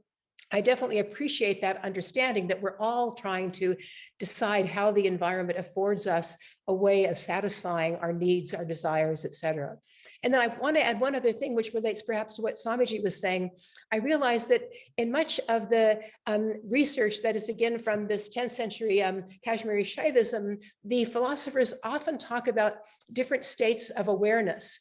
I definitely appreciate that understanding that we're all trying to decide how the environment affords us a way of satisfying our needs, our desires, et cetera. And then I want to add one other thing, which relates perhaps to what Swamiji was saying. I realized that in much of the research that is, again, from this 10th century Kashmiri Shaivism, the philosophers often talk about different states of awareness.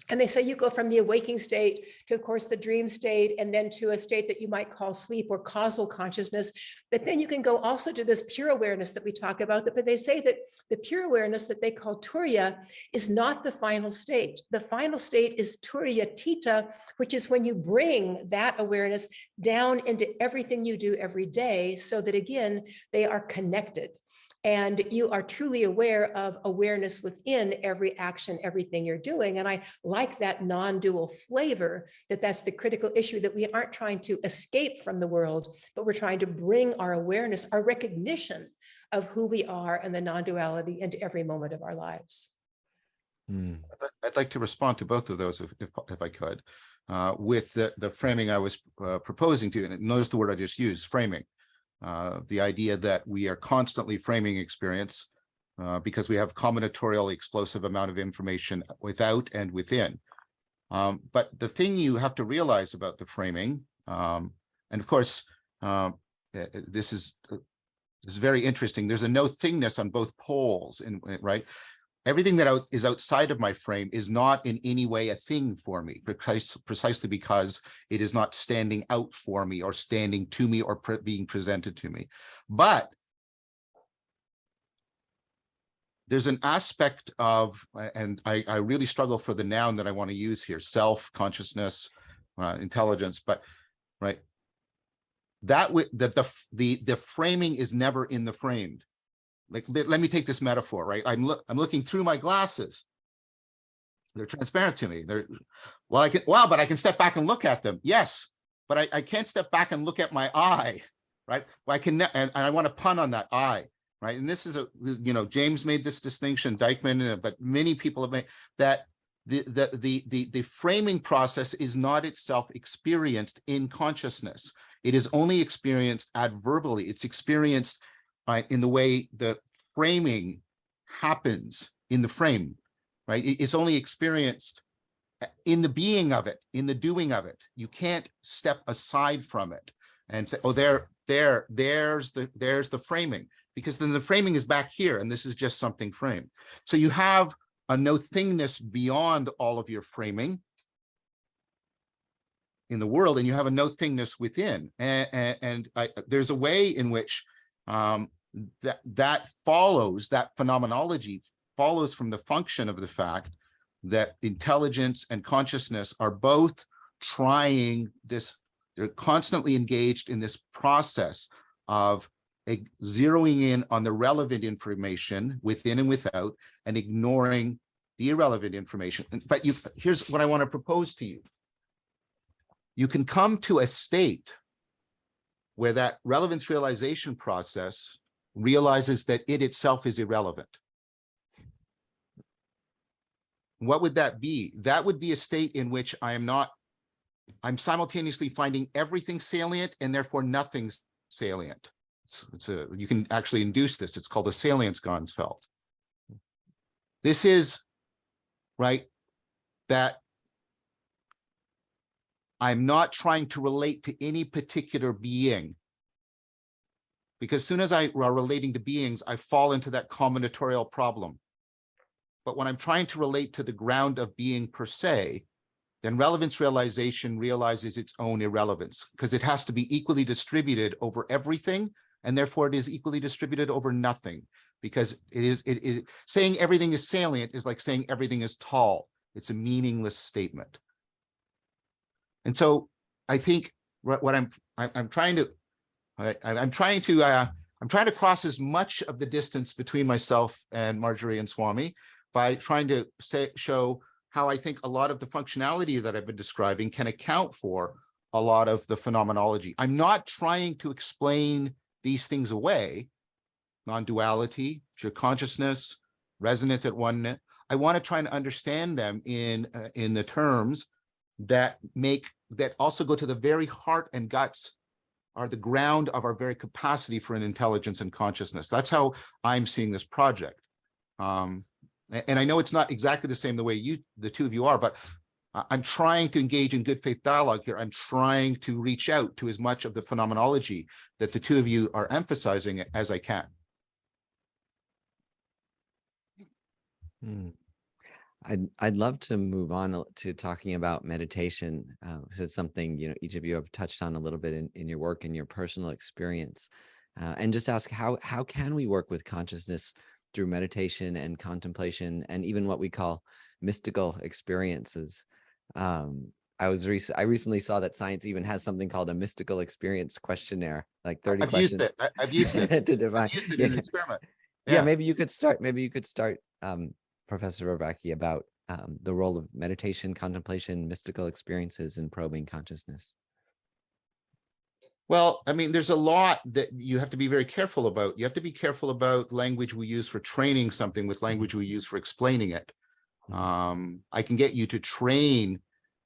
And they say you go from the awaking state to, of course, the dream state, and then to a state that you might call sleep or causal consciousness. But then you can go also to this pure awareness that we talk about. But they say that the pure awareness that they call Turiya is not the final state. The final state is Turiya Tita, which is when you bring that awareness down into everything you do every day, so that, again, they are connected. And you are truly aware of awareness within every action, everything you're doing. And I like that non-dual flavor, that's the critical issue, that we aren't trying to escape from the world, but we're trying to bring our awareness, our recognition of who we are and the non-duality into every moment of our lives. I'd like to respond to both of those if I could, with the framing I was proposing to, and notice the word I just used, framing. the idea that we are constantly framing experience because we have combinatorial explosive amount of information without and within. But the thing you have to realize about the framing, and of course, this is very interesting. There's a no-thingness on both poles, right? Everything that is outside of my frame is not in any way a thing for me, precisely because it is not standing out for me or standing to me or being presented to me. But there's an aspect of, and I really struggle for the noun that I want to use here, self, consciousness, intelligence, but right, that the framing is never in the framed. Like, let me take this metaphor, right? I'm looking through my glasses. They're transparent to me. But I can step back and look at them. Yes, but I can't step back and look at my eye, right? Well, I can, and I want to pun on that eye, right? And this is James made this distinction, Dijkman, but many people have made that the framing process is not itself experienced in consciousness. It is only experienced adverbally. It's experienced in the way the framing happens in the frame, right? It's only experienced in the being of it, in the doing of it. You can't step aside from it and say, oh, there's the framing, because then the framing is back here and this is just something framed. So you have a no-thingness beyond all of your framing in the world, and you have a no-thingness within. And there's a way in which that phenomenology follows from the function of the fact that intelligence and consciousness are both trying this, they're constantly engaged in this process of zeroing in on the relevant information within and without and ignoring the irrelevant information. But here's what I want to propose to you. You can come to a state where that relevance realization process realizes that it itself is irrelevant. What would that be? That would be a state in which I'm simultaneously finding everything salient and therefore nothing's salient. You can actually induce this. It's called a salience-Ganzfeld. This is, right, that I'm not trying to relate to any particular being, because as soon as I are relating to beings, I fall into that combinatorial problem. But when I'm trying to relate to the ground of being per se, then relevance realization realizes its own irrelevance, because it has to be equally distributed over everything, and therefore it is equally distributed over nothing, because it is saying everything is salient is like saying everything is tall. It's a meaningless statement. And so I think what I'm trying to cross as much of the distance between myself and Marjorie and Swami by trying to show how I think a lot of the functionality that I've been describing can account for a lot of the phenomenology. I'm not trying to explain these things away, non-duality, pure consciousness, resonant at oneness. I want to try and understand them in the terms that also go to the very heart and guts, are the ground of our very capacity for an intelligence and consciousness. That's how I'm seeing this project. And I know it's not exactly the same the way the two of you are, but I'm trying to engage in good faith dialogue here. I'm trying to reach out to as much of the phenomenology that the two of you are emphasizing as I can. I'd love to move on to talking about meditation, because it's something each of you have touched on a little bit in your work and your personal experience, and just ask how can we work with consciousness through meditation and contemplation and even what we call mystical experiences. I recently saw that science even has something called a mystical experience questionnaire, like 30 questions. I've used it. To define. I've used it in an experiment. Yeah, maybe you could start. Professor Verveke, about the role of meditation, contemplation, mystical experiences in probing consciousness. Well, I mean, there's a lot that you have to be very careful about. You have to be careful about language we use for training something with language we use for explaining it. I can get you to train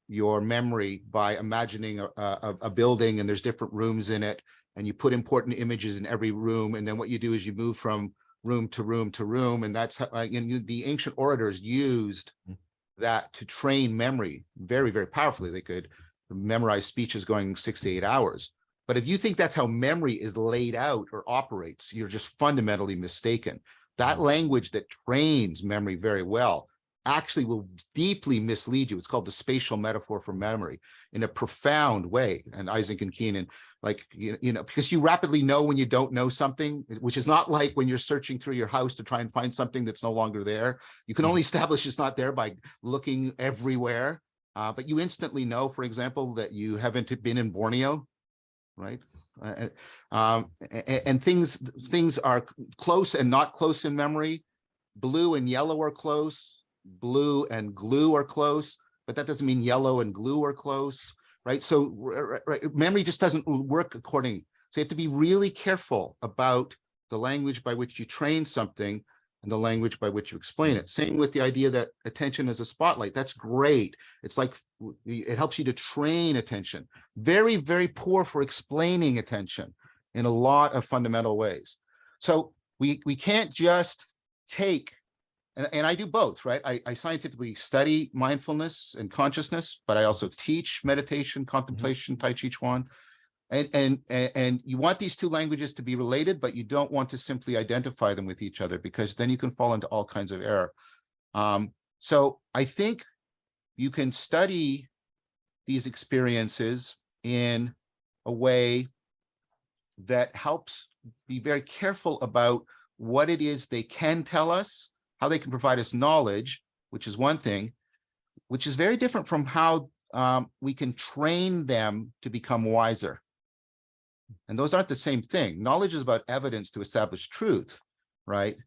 your memory by imagining a building and there's different rooms in it, and you put important images in every room. And then what you do is you move from room to room to room. And that's how and the ancient orators used that to train memory very, very powerfully. They could memorize speeches going 6 to 8 hours. But if you think that's how memory is laid out or operates, you're just fundamentally mistaken. That language that trains memory very well actually will deeply mislead you. It's called the spatial metaphor for memory in a profound way. And Isaac and Keenan, like, you know, because you rapidly know when you don't know something, which is not like when you're searching through your house to try and find something that's no longer there. You can only establish it's not there by looking everywhere. But you instantly know, for example, that you haven't been in Borneo, right? And things are close and not close in memory. Blue and yellow are close. Blue and glue are close, but that doesn't mean yellow and glue are close, right? So memory just doesn't work according. So you have to be really careful about the language by which you train something and the language by which you explain it. Same with the idea that attention is a spotlight. That's great. It's like, it helps you to train attention. Very, very poor for explaining attention in a lot of fundamental ways. So we can't just take, and I do both, right? I scientifically study mindfulness and consciousness, but I also teach meditation, contemplation, Tai Chi Chuan. And you want these two languages to be related, but you don't want to simply identify them with each other, because then you can fall into all kinds of error. So I think you can study these experiences in a way that helps be very careful about what it is they can tell us, how they can provide us knowledge, which is one thing, which is very different from how we can train them to become wiser. And those aren't the same thing. Knowledge is about evidence to establish truth, right?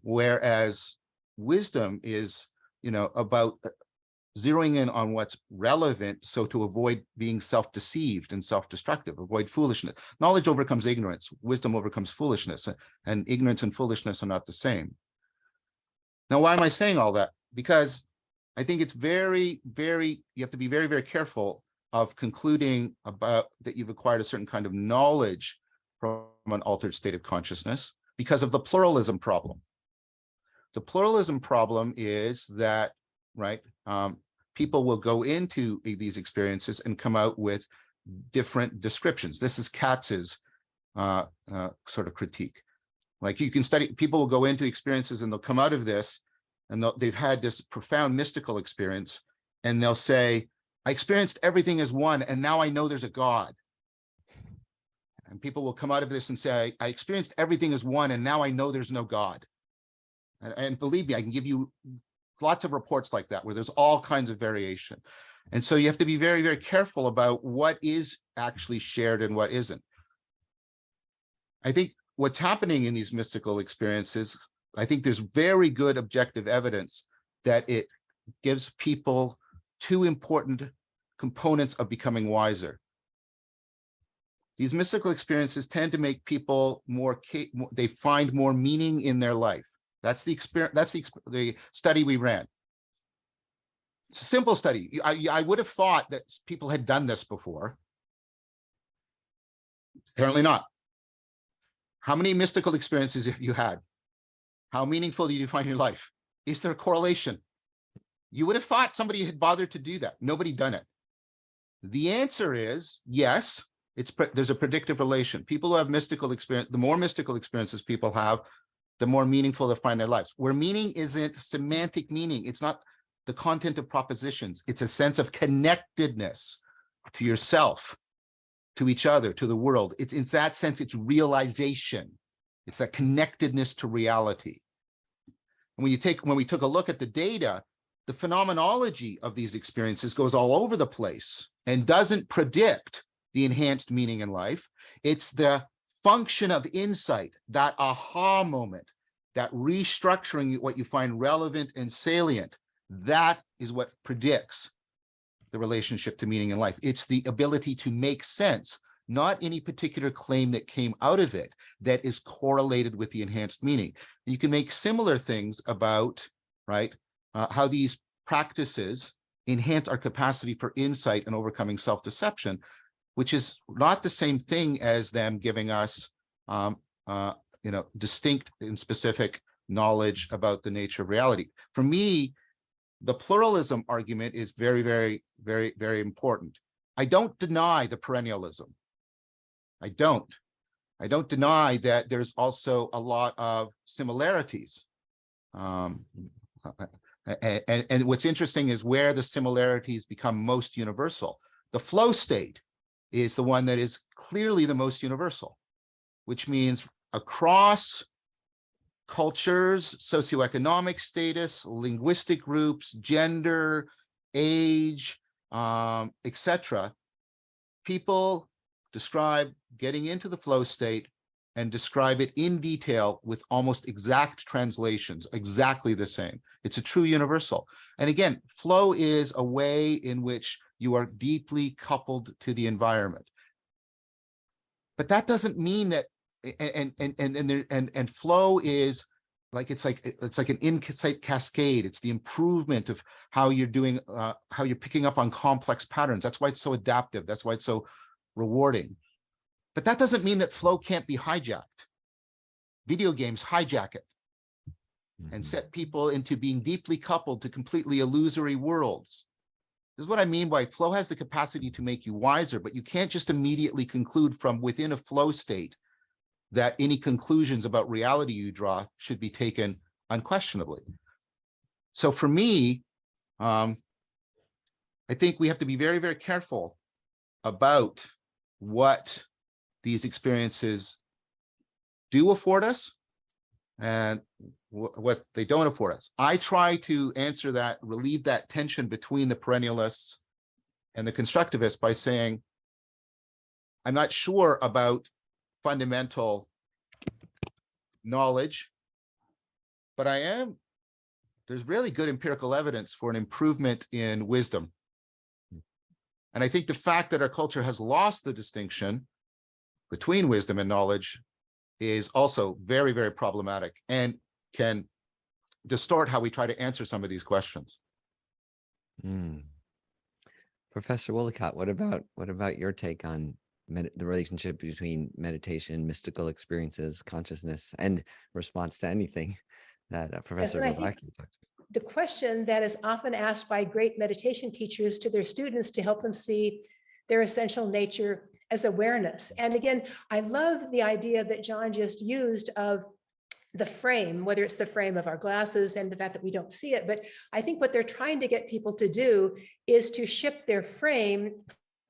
Whereas wisdom is, you know, about zeroing in on what's relevant, so to avoid being self-deceived and self-destructive, avoid foolishness. Knowledge overcomes ignorance, wisdom overcomes foolishness, and ignorance and foolishness are not the same. Now, why am I saying all that? Because I think it's very, very, you have to be very, very careful of concluding about that you've acquired a certain kind of knowledge from an altered state of consciousness because of the pluralism problem. The pluralism problem is that, right, people will go into these experiences and come out with different descriptions. This is Katz's sort of critique. Like, you can study, people will go into experiences and they'll come out of this and they've had this profound mystical experience, and they'll say, I experienced everything as one, and now I know there's a God. And people will come out of this and say, I experienced everything as one, and now I know there's no God. And believe me, I can give you lots of reports like that, where there's all kinds of variation. And so you have to be very, very careful about what is actually shared and what isn't. I think what's happening in these mystical experiences, I think there's very good objective evidence that it gives people two important components of becoming wiser. These mystical experiences tend to make people more, they find more meaning in their life. That's the experience. That's the study we ran. It's a simple study. I would have thought that people had done this before. Apparently not. How many mystical experiences have you had? How meaningful do you find your life? Is there a correlation? You would have thought somebody had bothered to do that. Nobody done it. The answer is yes. There's a predictive relation. People who have mystical experience, the more mystical experiences people have, the more meaningful they find their lives. Where meaning isn't semantic meaning. It's not the content of propositions. It's a sense of connectedness to yourself, to each other, to the world. It's in that sense, it's realization. It's that connectedness to reality. And when we took a look at the data, the phenomenology of these experiences goes all over the place and doesn't predict the enhanced meaning in life. It's the function of insight, that aha moment, that restructuring what you find relevant and salient. That is what predicts the relationship to meaning in life. It's the ability to make sense, not any particular claim that came out of it that is correlated with the enhanced meaning. You can make similar things about, right, how these practices enhance our capacity for insight and overcoming self-deception which is not the same thing as them giving us, distinct and specific knowledge about the nature of reality. For me, the pluralism argument is very, very, very, very important. I don't deny the perennialism. I don't deny that there's also a lot of similarities. And what's interesting is where the similarities become most universal. The flow state is the one that is clearly the most universal, which means across cultures, socioeconomic status, linguistic groups, gender, age, etc., people describe getting into the flow state and describe it in detail with almost exact translations, exactly the same. It's a true universal. And again, flow is a way in which you are deeply coupled to the environment. But that doesn't mean that, and flow is like, it's like an insight cascade. It's the improvement of how you're doing, how you're picking up on complex patterns. That's why it's so adaptive. That's why it's so rewarding. But that doesn't mean that flow can't be hijacked. Video games hijack it and set people into being deeply coupled to completely illusory worlds. This is what I mean by flow has the capacity to make you wiser, but you can't just immediately conclude from within a flow state that any conclusions about reality you draw should be taken unquestionably. So for me, I think we have to be very, very careful about what these experiences do afford us and what they don't afford us. I try to answer that, relieve that tension between the perennialists and the constructivists by saying, I'm not sure about fundamental knowledge, but there's really good empirical evidence for an improvement in wisdom. And I think the fact that our culture has lost the distinction between wisdom and knowledge is also very, very problematic and can distort how we try to answer some of these questions. Professor Woollacott, what about your take on the relationship between meditation, mystical experiences, consciousness, and response to anything that Professor Verveke talked about? The question that is often asked by great meditation teachers to their students to help them see their essential nature as awareness. And again, I love the idea that John just used of the frame, whether it's the frame of our glasses and the fact that we don't see it. But I think what they're trying to get people to do is to shift their frame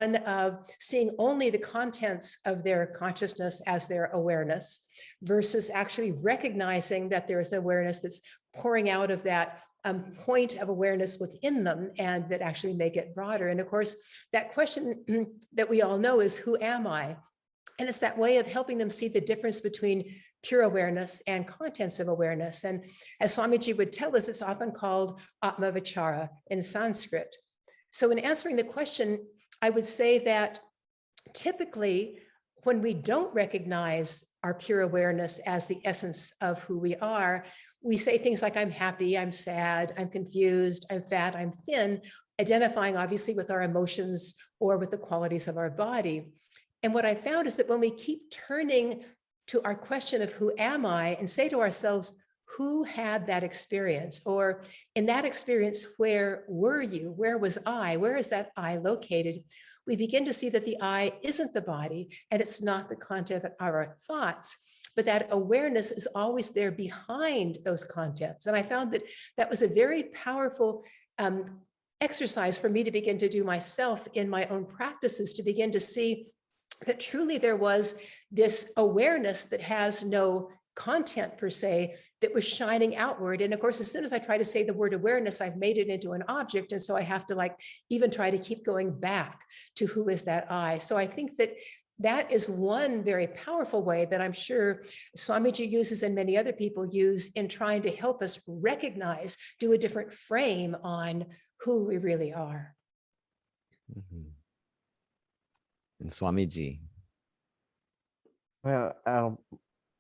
of seeing only the contents of their consciousness as their awareness versus actually recognizing that there is awareness that's pouring out of that point of awareness within them and that actually make it broader. And of course, that question that we all know is, who am I? And it's that way of helping them see the difference between pure awareness and contents of awareness. And as Swamiji would tell us, it's often called Atma Vichara in Sanskrit. So in answering the question, I would say that typically when we don't recognize our pure awareness as the essence of who we are, we say things like, I'm happy, I'm sad, I'm confused, I'm fat, I'm thin, identifying obviously with our emotions or with the qualities of our body. And what I found is that when we keep turning to our question of who am I and say to ourselves, who had that experience? Or in that experience, where were you? Where was I? Where is that I located? We begin to see that the I isn't the body and it's not the content of our thoughts, but that awareness is always there behind those contents. And I found that that was a very powerful exercise for me to begin to do myself in my own practices, to begin to see that truly there was this awareness that has no content per se that was shining outward. And of course, as soon as I try to say the word awareness, I've made it into an object. And so I have to even try to keep going back to who is that I. So I think that that is one very powerful way that I'm sure Swamiji uses and many other people use in trying to help us recognize, do a different frame on who we really are. And Swamiji. Well,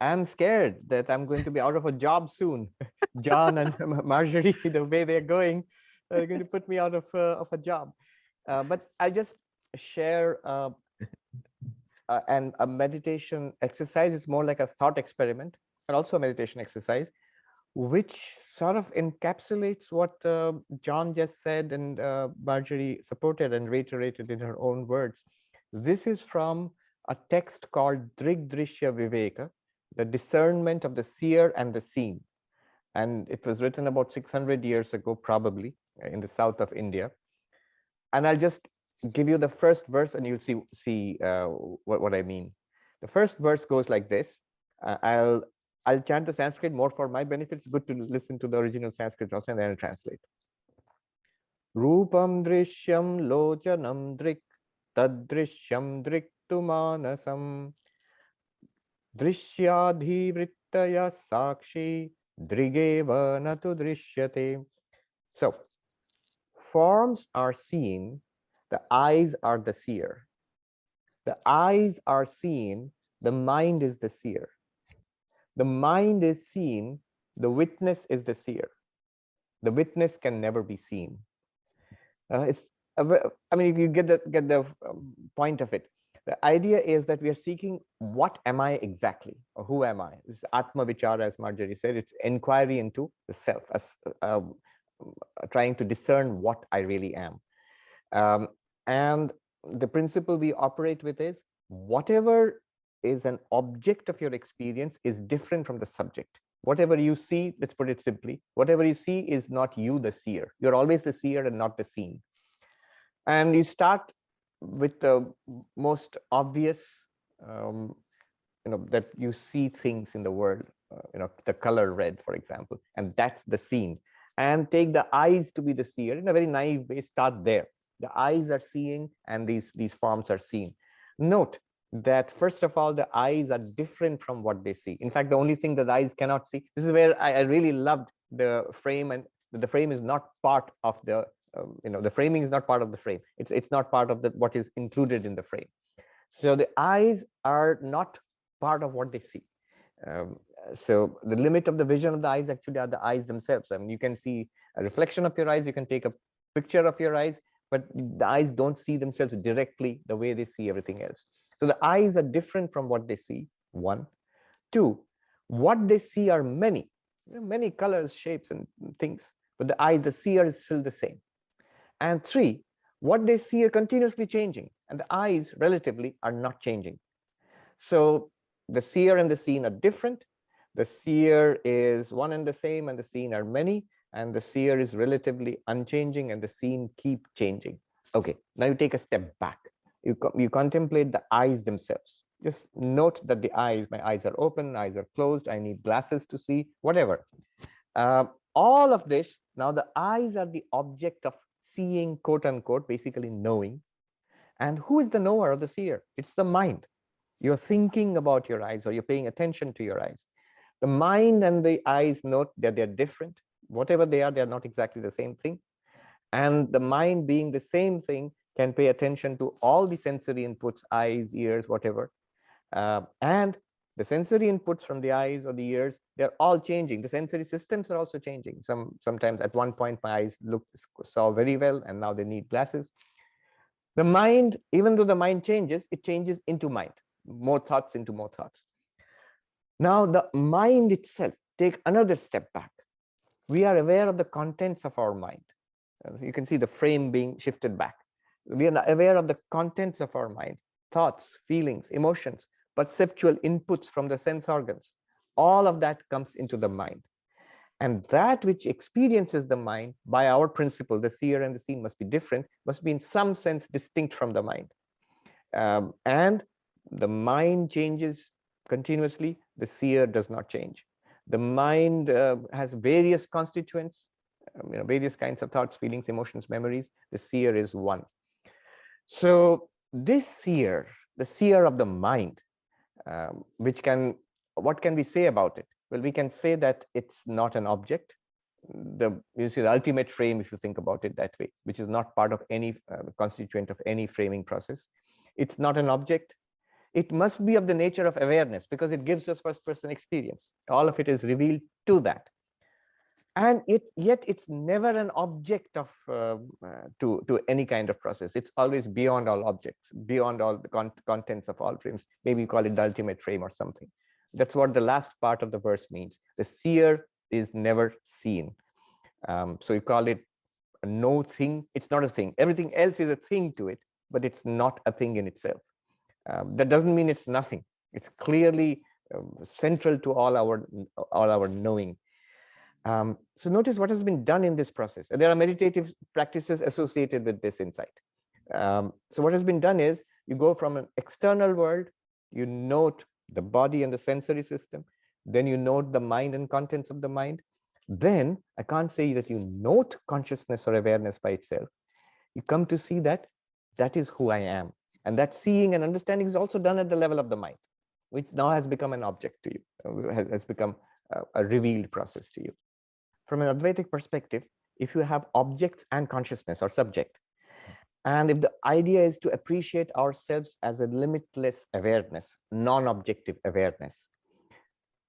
I'm scared that I'm going to be out of a job soon. John and Marjorie, the way they're going, they're going to put me out of a job. But I'll just share and a meditation exercise is more like a thought experiment and also a meditation exercise, which sort of encapsulates what John just said and Marjorie supported and reiterated in her own words. This is from a text called Drigdrishya Viveka, the discernment of the seer and the seen. And it was written about 600 years ago, probably in the south of India. And I'll just give you the first verse and you'll see what I mean. The first verse goes like this. I'll chant the Sanskrit more for my benefit. It's good to listen to the original Sanskrit also, and then I'll translate. Rupam drishyam lochanam drik tadrishyam driktu manasam drishyadhi vrittaya sakshi drigeva natu drishyate. So, forms are seen, the eyes are the seer. The eyes are seen, the mind is the seer. The mind is seen, the witness is the seer. The witness can never be seen. I mean, if you get the point of it, the idea is that we are seeking what am I exactly, or who am I? This is Atma Vichara, as Marjorie said. It's inquiry into the self, as trying to discern what I really am. And the principle we operate with is whatever is an object of your experience is different from the subject. Whatever you see, let's put it simply, whatever you see is not you, the seer. You're always the seer and not the seen. And you start with the most obvious, that you see things in the world, the color red, for example, and that's the seen. And take the eyes to be the seer in a very naive way. Start there. The eyes are seeing, and these forms are seen. Note that first of all, the eyes are different from what they see. In fact, the only thing that the eyes cannot see. This is where I really loved the frame, and the frame is not part of the. The framing is not part of the frame. It's not part of what is included in the frame. So the eyes are not part of what they see. So the limit of the vision of the eyes actually are the eyes themselves. I mean, you can see a reflection of your eyes, you can take a picture of your eyes, but the eyes don't see themselves directly the way they see everything else. So the eyes are different from what they see, one. Two, what they see are many colors, shapes, and things, but the eyes, the seer is still the same. And three, what they see are continuously changing, and the eyes relatively are not changing. So the seer and the seen are different. The seer is one and the same, and the seen are many, and the seer is relatively unchanging, and the seen keep changing. Okay, now you take a step back. You contemplate the eyes themselves. Just note that the eyes, my eyes are open, eyes are closed, I need glasses to see, whatever. All of this, now the eyes are the object of seeing, quote unquote, basically knowing. And who is the knower or the seer? It's the mind. You're thinking about your eyes, or you're paying attention to your eyes. The mind and the eyes note that they're different. Whatever they are not exactly the same thing. And the mind, being the same thing, can pay attention to all the sensory inputs, eyes, ears, whatever. And the sensory inputs from the eyes or the ears, they're all changing. The sensory systems are also changing. Sometimes at one point my eyes saw very well, and now they need glasses. The mind, even though the mind changes, it changes into mind, more thoughts into more thoughts. Now the mind itself, take another step back. We are aware of the contents of our mind. You can see the frame being shifted back. We are aware of the contents of our mind, thoughts, feelings, emotions, perceptual inputs from the sense organs. All of that comes into the mind. And that which experiences the mind by our principle, the seer and the seen must be different, must be in some sense distinct from the mind. And the mind changes continuously, the seer does not change. The mind has various constituents, various kinds of thoughts, feelings, emotions, memories. The seer is one. So this seer, the seer of the mind, what can we say about it? Well, we can say that it's not an object. You see the ultimate frame, if you think about it that way, which is not part of any constituent of any framing process. It's not an object. It must be of the nature of awareness, because it gives us first-person experience. All of it is revealed to that. And yet it's never an object of to any kind of process. It's always beyond all objects, beyond all the contents of all frames. Maybe you call it the ultimate frame or something. That's what the last part of the verse means. The seer is never seen. So you call it a no thing. It's not a thing. Everything else is a thing to it, but it's not a thing in itself. That doesn't mean it's nothing. It's clearly central to all our knowing. So notice what has been done in this process. There are meditative practices associated with this insight. So what has been done is you go from an external world, you note the body and the sensory system, then you note the mind and contents of the mind. Then I can't say that you note consciousness or awareness by itself. You come to see that that is who I am. And that seeing and understanding is also done at the level of the mind, which now has become an object to you, has become a revealed process to you. From an Advaitic perspective, if you have objects and consciousness or subject, and if the idea is to appreciate ourselves as a limitless awareness, non-objective awareness,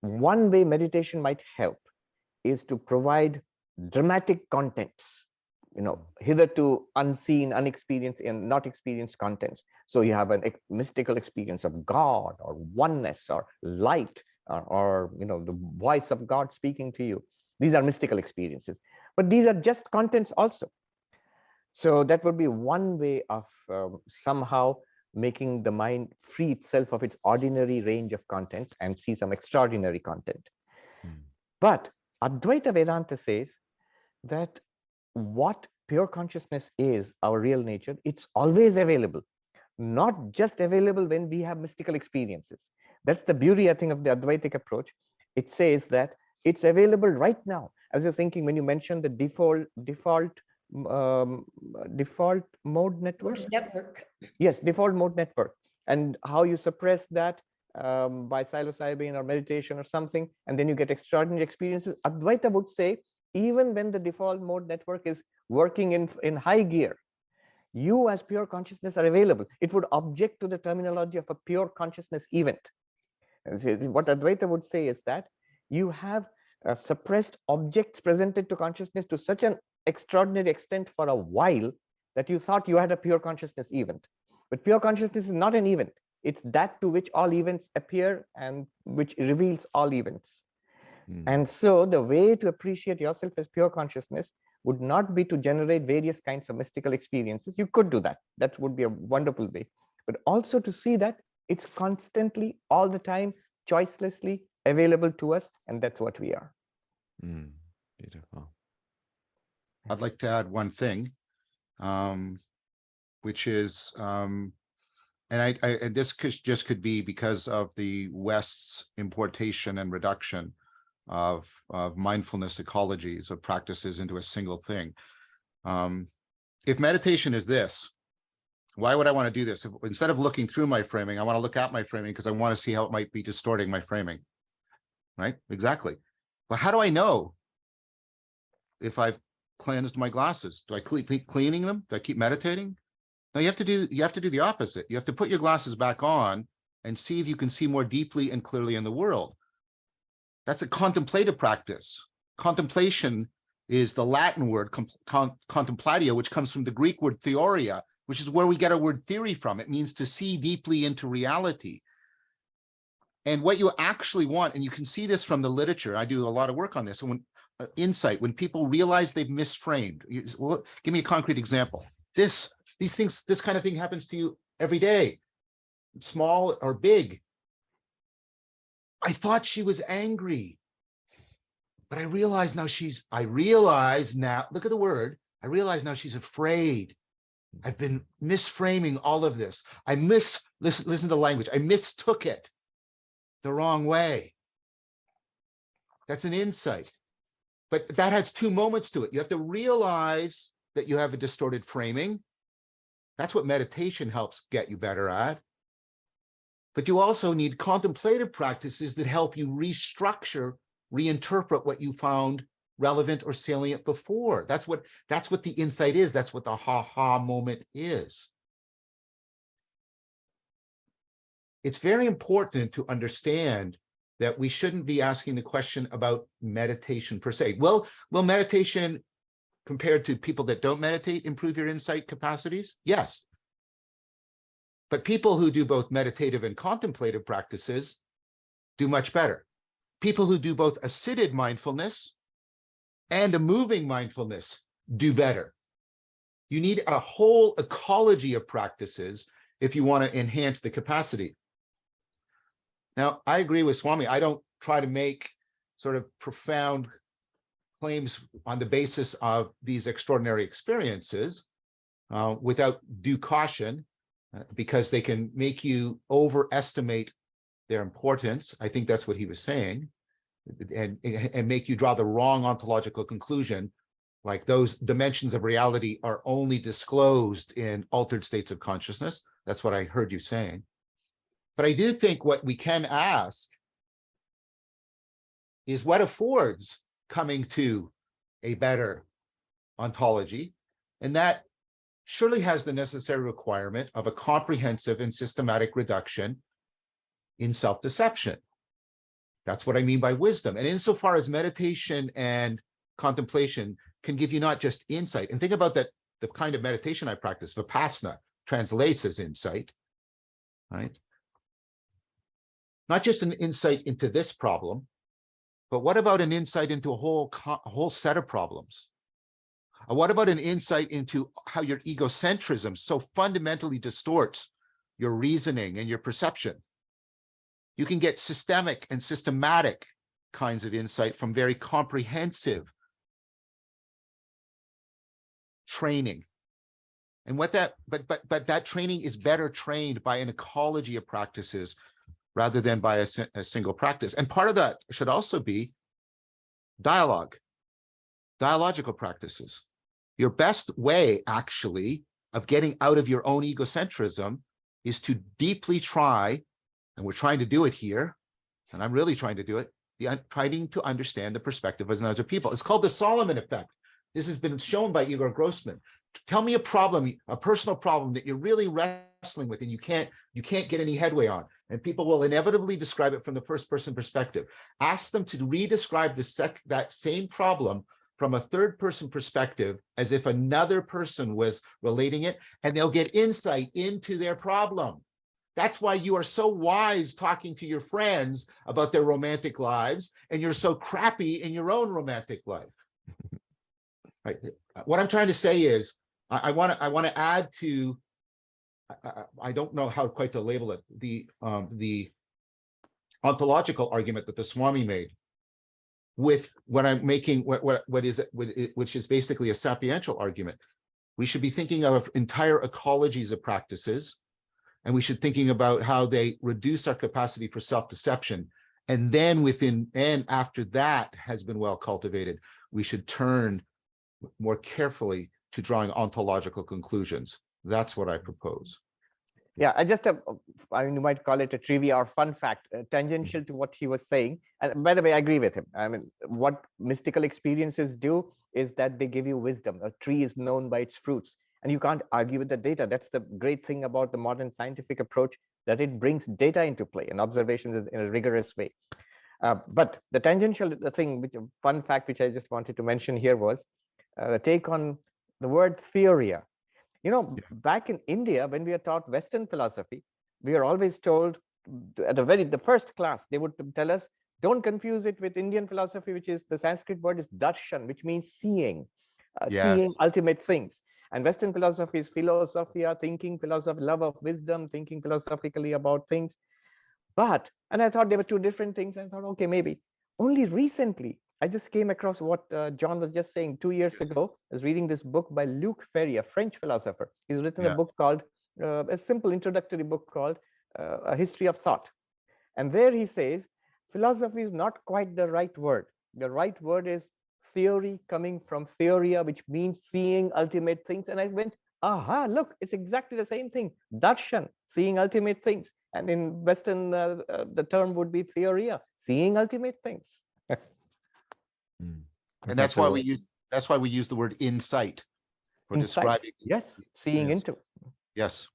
one way meditation might help is to provide dramatic contents, hitherto unseen, unexperienced, and not experienced contents. So you have a mystical experience of God or oneness or light or the voice of God speaking to you. These are mystical experiences, but these are just contents also. So that would be one way of somehow making the mind free itself of its ordinary range of contents and see some extraordinary content. But Advaita Vedanta says that what pure consciousness is, our real nature, it's always available, not just available when we have mystical experiences. That's the beauty, I think, of the Advaitic approach. It says that it's available right now. I was just thinking when you mentioned the default mode network. Yes, default mode network, and how you suppress that by psilocybin or meditation or something, and then you get extraordinary experiences. Advaita would say, even when the default mode network is working in high gear, you as pure consciousness are available. It would object to the terminology of a pure consciousness event. What Advaita would say is that you have suppressed objects presented to consciousness to such an extraordinary extent for a while that you thought you had a pure consciousness event. But pure consciousness is not an event. It's that to which all events appear and which reveals all events. And so the way to appreciate yourself as pure consciousness would not be to generate various kinds of mystical experiences. You could do that. That would be a wonderful way. But also to see that it's constantly, all the time, choicelessly available to us, and that's what we are. Beautiful. I'd like to add one thing, which is, and this could be because of the West's importation and reduction of mindfulness ecologies, of practices into a single thing. If meditation is this, why would I want to do this? Instead of looking through my framing, I want to look at my framing because I want to see how it might be distorting my framing. Right? Exactly. But how do I know if I've cleansed my glasses? Do I keep cleaning them? Do I keep meditating? No, you have to do the opposite. You have to put your glasses back on and see if you can see more deeply and clearly in the world. That's a contemplative practice. Contemplation is the Latin word contemplatio, which comes from the Greek word theoria, which is where we get our word theory from. It means to see deeply into reality. And what you actually want, and you can see this from the literature, I do a lot of work on this, when insight, when people realize they've misframed. Well, give me a concrete example. This kind of thing happens to you every day, small or big. I thought she was angry, but I realize now, look at the word, I realize now she's afraid. I've been misframing all of this. Listen to the language. I mistook it the wrong way. That's an insight. But that has two moments to it. You have to realize that you have a distorted framing. That's what meditation helps get you better at. But you also need contemplative practices that help you restructure, reinterpret what you found relevant or salient before. That's what the insight is. That's what the ha-ha moment is. It's very important to understand that we shouldn't be asking the question about meditation per se. Will meditation, compared to people that don't meditate, improve your insight capacities? Yes. But people who do both meditative and contemplative practices do much better. People who do both a seated mindfulness and a moving mindfulness do better. You need a whole ecology of practices if you want to enhance the capacity. Now, I agree with Swami. I don't try to make sort of profound claims on the basis of these extraordinary experiences without due caution, because they can make you overestimate their importance. I think that's what he was saying, and make you draw the wrong ontological conclusion, like those dimensions of reality are only disclosed in altered states of consciousness. That's what I heard you saying. But I do think what we can ask is what affords coming to a better ontology, and that surely has the necessary requirement of a comprehensive and systematic reduction in self-deception. That's what I mean by wisdom. And insofar as meditation and contemplation can give you not just insight, and think about that, the kind of meditation I practice, Vipassana, translates as insight, right? Not just an insight into this problem, but what about an insight into a whole set of problems? What about an insight into how your egocentrism so fundamentally distorts your reasoning and your perception? You can get systemic and systematic kinds of insight from very comprehensive training. And what that, but that training is better trained by an ecology of practices rather than by a single practice. And part of that should also be dialogical practices. Your best way, actually, of getting out of your own egocentrism is to deeply try, and we're trying to do it here, and I'm really trying to do it, trying to understand the perspective of other people. It's called the Solomon effect. This has been shown by Igor Grossman. Tell me a problem, a personal problem that you're really wrestling with and you can't get any headway on. And people will inevitably describe it from the first person perspective. Ask them to re-describe that same problem from a third person perspective as if another person was relating it, and they'll get insight into their problem. That's why you are so wise talking to your friends about their romantic lives, and you're so crappy in your own romantic life. Right. What I'm trying to say is, I want to add to, I don't know how quite to label it, the ontological argument that the Swami made with what I'm making, which is basically a sapiential argument. We should be thinking of entire ecologies of practices, and we should thinking about how they reduce our capacity for self-deception. And then after that has been well cultivated, we should turn more carefully to drawing ontological conclusions. That's what I propose. Yeah, I mean, you might call it a trivia or fun fact, tangential to what he was saying. And by the way, I agree with him. I mean, what mystical experiences do is that they give you wisdom. A tree is known by its fruits, and you can't argue with the data. That's the great thing about the modern scientific approach, that it brings data into play and observations in a rigorous way. But the tangential thing, which fun fact, which I just wanted to mention here was take on the word theoria. You know, back in India, when we are taught Western philosophy, we are always told at the first class, they would tell us, don't confuse it with Indian philosophy, which is the Sanskrit word is darshan, which means seeing, seeing ultimate things. And Western philosophy is philosophia, thinking philosophy, love of wisdom, thinking philosophically about things. And I thought they were two different things. I thought, okay, maybe. Only recently, I just came across what John was just saying 2 years ago. I was reading this book by Luc Ferry, a French philosopher. He's written a book called, a simple introductory book called A History of Thought. And there he says, philosophy is not quite the right word. The right word is theory, coming from theoria, which means seeing ultimate things. And I went, aha, look, it's exactly the same thing. Darshan, seeing ultimate things. And in Western, the term would be theoria, seeing ultimate things. And that's why we use the word insight for describing. Yes, seeing into. Yes.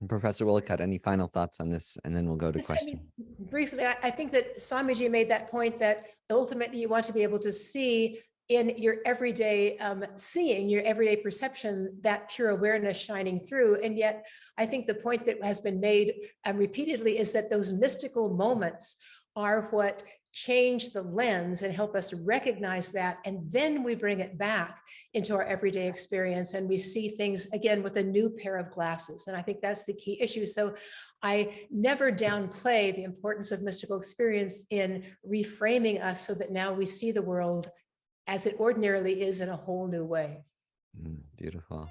Professor Woollacott, any final thoughts on this? And then we'll go to Yes, I questions. mean, briefly, I think that Swamiji made that point that ultimately you want to be able to see in your everyday seeing, your everyday perception, that pure awareness shining through. And yet, I think the point that has been made repeatedly is that those mystical moments are what change the lens and help us recognize that. And then we bring it back into our everyday experience and we see things again with a new pair of glasses. And I think that's the key issue. So I never downplay the importance of mystical experience in reframing us so that now we see the world as it ordinarily is in a whole new way. Beautiful.